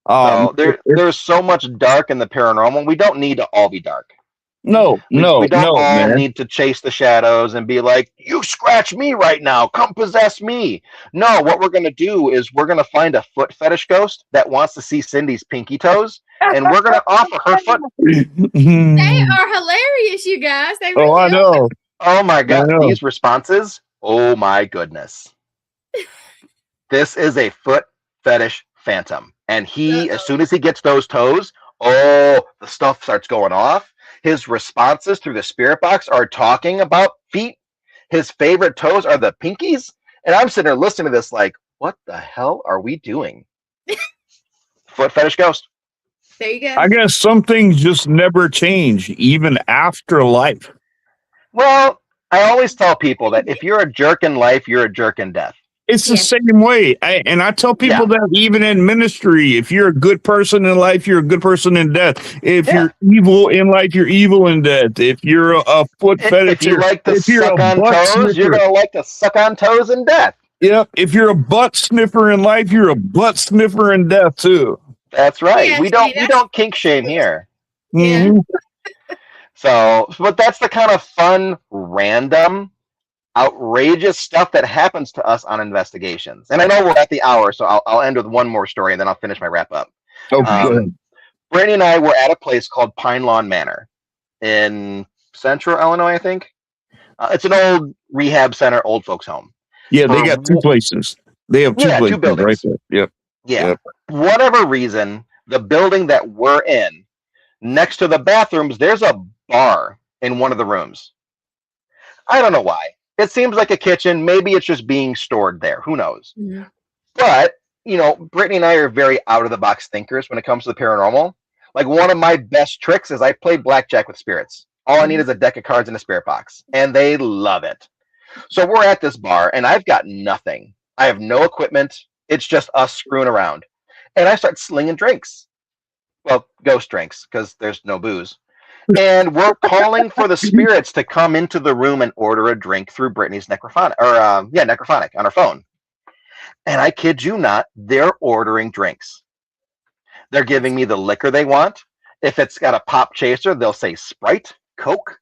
C: So there's so much dark in the paranormal. We don't need to all be dark. We don't all need to chase the shadows and be like, you scratch me right now, come possess me. No, what we're going to do is we're going to find a foot fetish ghost that wants to see Cindy's pinky toes, and we're going to offer her foot.
B: They are hilarious, you guys. They really
A: I know.
B: are.
C: Oh my God, these responses. Oh my goodness. This is a foot fetish phantom. And he, as soon as he gets those toes, the stuff starts going off. His responses through the spirit box are talking about feet. His favorite toes are the pinkies. And I'm sitting there listening to this like, what the hell are we doing? Foot fetish ghost.
B: There you go.
A: I guess some things just never change, even after life.
C: Well, I always tell people that if you're a jerk in life, you're a jerk in death.
A: It's the same way. I tell people that even in ministry, if you're a good person in life, you're a good person in death. If you're evil in life, you're evil in death. If you're a foot fetish,
C: if you like to suck on toes, you're going to like to suck on toes in death.
A: Yep. If you're a butt sniffer in life, you're a butt sniffer in death too.
C: That's right.
B: Yeah,
C: we don't kink shame here.
B: Yeah.
A: Mm-hmm.
C: So, but that's the kind of fun, random, outrageous stuff that happens to us on investigations. And I know we're at the hour, so I'll end with one more story and then I'll finish my wrap up.
A: Okay.
C: Brittany and I were at a place called Pine Lawn Manor in Central Illinois, I think. It's an old rehab center, old folks home.
A: Yeah, they got two places. They have two places,
C: 2 buildings.
A: Right there. Yep.
C: Yeah.
A: Yep.
C: Whatever reason, the building that we're in, next to the bathrooms, there's a bar in one of the rooms. I don't know why. It seems like a kitchen. Maybe it's just being stored there. Who knows?
B: Mm-hmm.
C: But, Brittany and I are very out-of-the-box thinkers when it comes to the paranormal. Like, one of my best tricks is I play blackjack with spirits. All I need is a deck of cards and a spirit box. And they love it. So we're at this bar, and I've got nothing. I have no equipment. It's just us screwing around. And I start slinging drinks. Well, ghost drinks, because there's no booze. And we're calling for the spirits to come into the room and order a drink through Brittany's necrophonic on her phone. And I kid you not, they're ordering drinks. They're giving me the liquor they want. If it's got a pop chaser, they'll say Sprite, Coke.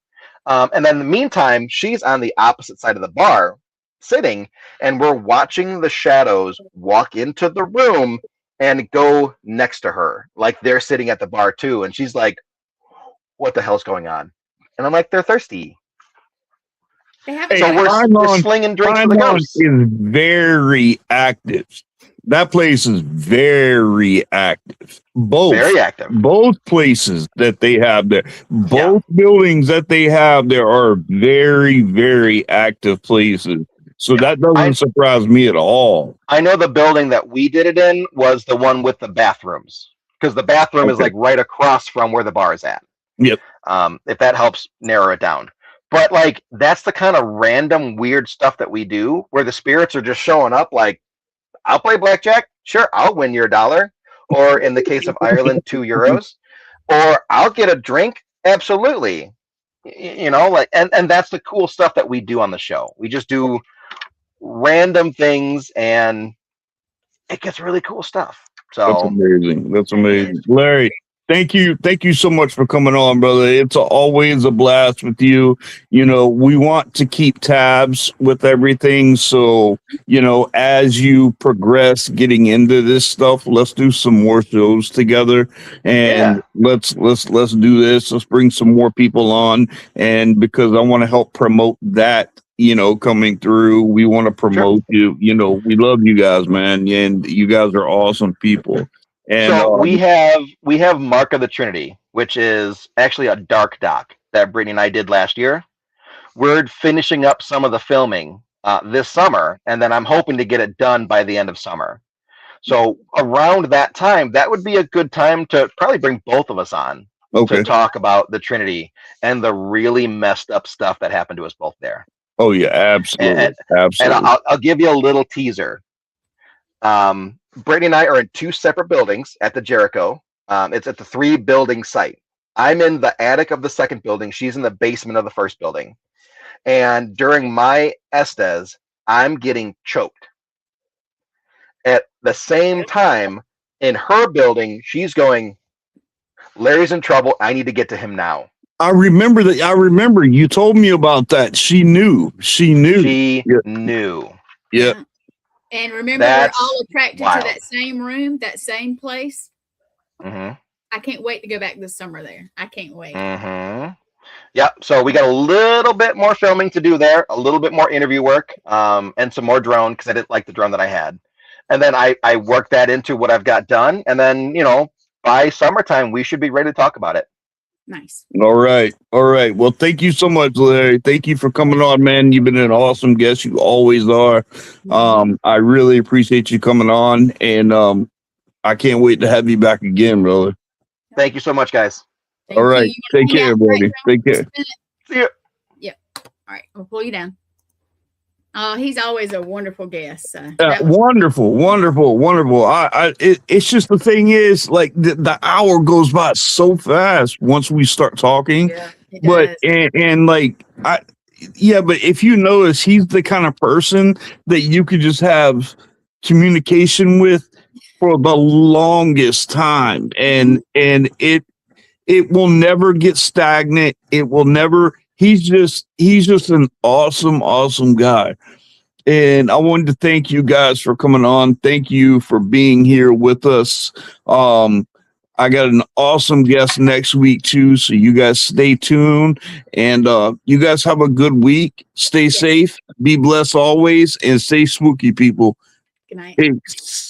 C: And then in the meantime, she's on the opposite side of the bar sitting, and we're watching the shadows walk into the room and go next to her. Like they're sitting at the bar too. And she's like, what the hell's going on? And I'm like, they're thirsty. So we're slinging drinks for the ghosts.
A: Is very active. That place is very active.
C: Very active.
A: Both places that they have there, both buildings that they have there are very, very active places. So that doesn't surprise me at all.
C: I know the building that we did it in was the one with the bathrooms, because the bathroom is like right across from where the bar is at.
A: Yep.
C: If that helps narrow it down. But like, that's the kind of random weird stuff that we do where the spirits are just showing up like, I'll play blackjack. Sure, I'll win your $1. or in the case of Ireland, €2, or I'll get a drink. Absolutely. You know, like, and that's the cool stuff that we do on the show. We just do random things and it gets really cool stuff.
A: That's
C: So
A: amazing. That's amazing. Larry, thank you. Thank you so much for coming on, brother. It's always a blast with you. You know, we want to keep tabs with everything. So, you know, as you progress getting into this stuff, let's do some more shows together and let's do this. Let's bring some more people on. And because I want to help promote that, you know, coming through, we want to promote you. You know, we love you guys, man, and you guys are awesome people. And
C: so we have Mark of the Trinity, which is actually a dark doc that Brittany and I did last year. We're finishing up some of the filming this summer, and then I'm hoping to get it done by the end of summer. So around that time, that would be a good time to probably bring both of us on to talk about the Trinity and the really messed up stuff that happened to us both there.
A: Oh yeah, absolutely, absolutely.
C: And I'll give you a little teaser. Brittany and I are in 2 separate buildings at the Jericho. It's at the 3-building site. I'm in the attic of the 2nd building. She's in the basement of the 1st building. And during my Estes, I'm getting choked. At the same time, in her building, she's going, Larry's in trouble. I need to get to him now.
A: I remember that. I remember you told me about that. She knew. She
C: knew.
A: Yeah.
B: And remember, we're all attracted to that same room, that same place.
C: Mm-hmm.
B: I can't wait to go back this summer there. I can't wait.
C: Mm-hmm. Yeah. So we got a little bit more filming to do there, a little bit more interview work, and some more drone because I didn't like the drone that I had. And then I worked that into what I've got done. And then, you know, by summertime, we should be ready to talk about it.
B: Nice.
A: All right. All right. Well, thank you so much, Larry. Thank you for coming on, man. You've been an awesome guest. You always are. I really appreciate you coming on, and I can't wait to have you back again, brother.
C: Thank you so much, guys.
B: Thank
A: all right. Take care, everybody. Take care.
C: See you.
B: Yep. All right. We'll pull you down. He's always a wonderful guest. So
A: wonderful. It's just the thing is, like the hour goes by so fast once we start talking.
B: Yeah,
A: but but if you notice, he's the kind of person that you could just have communication with for the longest time, and it will never get stagnant. It will never. He's just an awesome guy. And I wanted to thank you guys for coming on. Thank you for being here with us. I got an awesome guest next week too. So you guys stay tuned, and you guys have a good week. Stay safe, be blessed always, and stay spooky, people.
B: Good night.
A: Peace.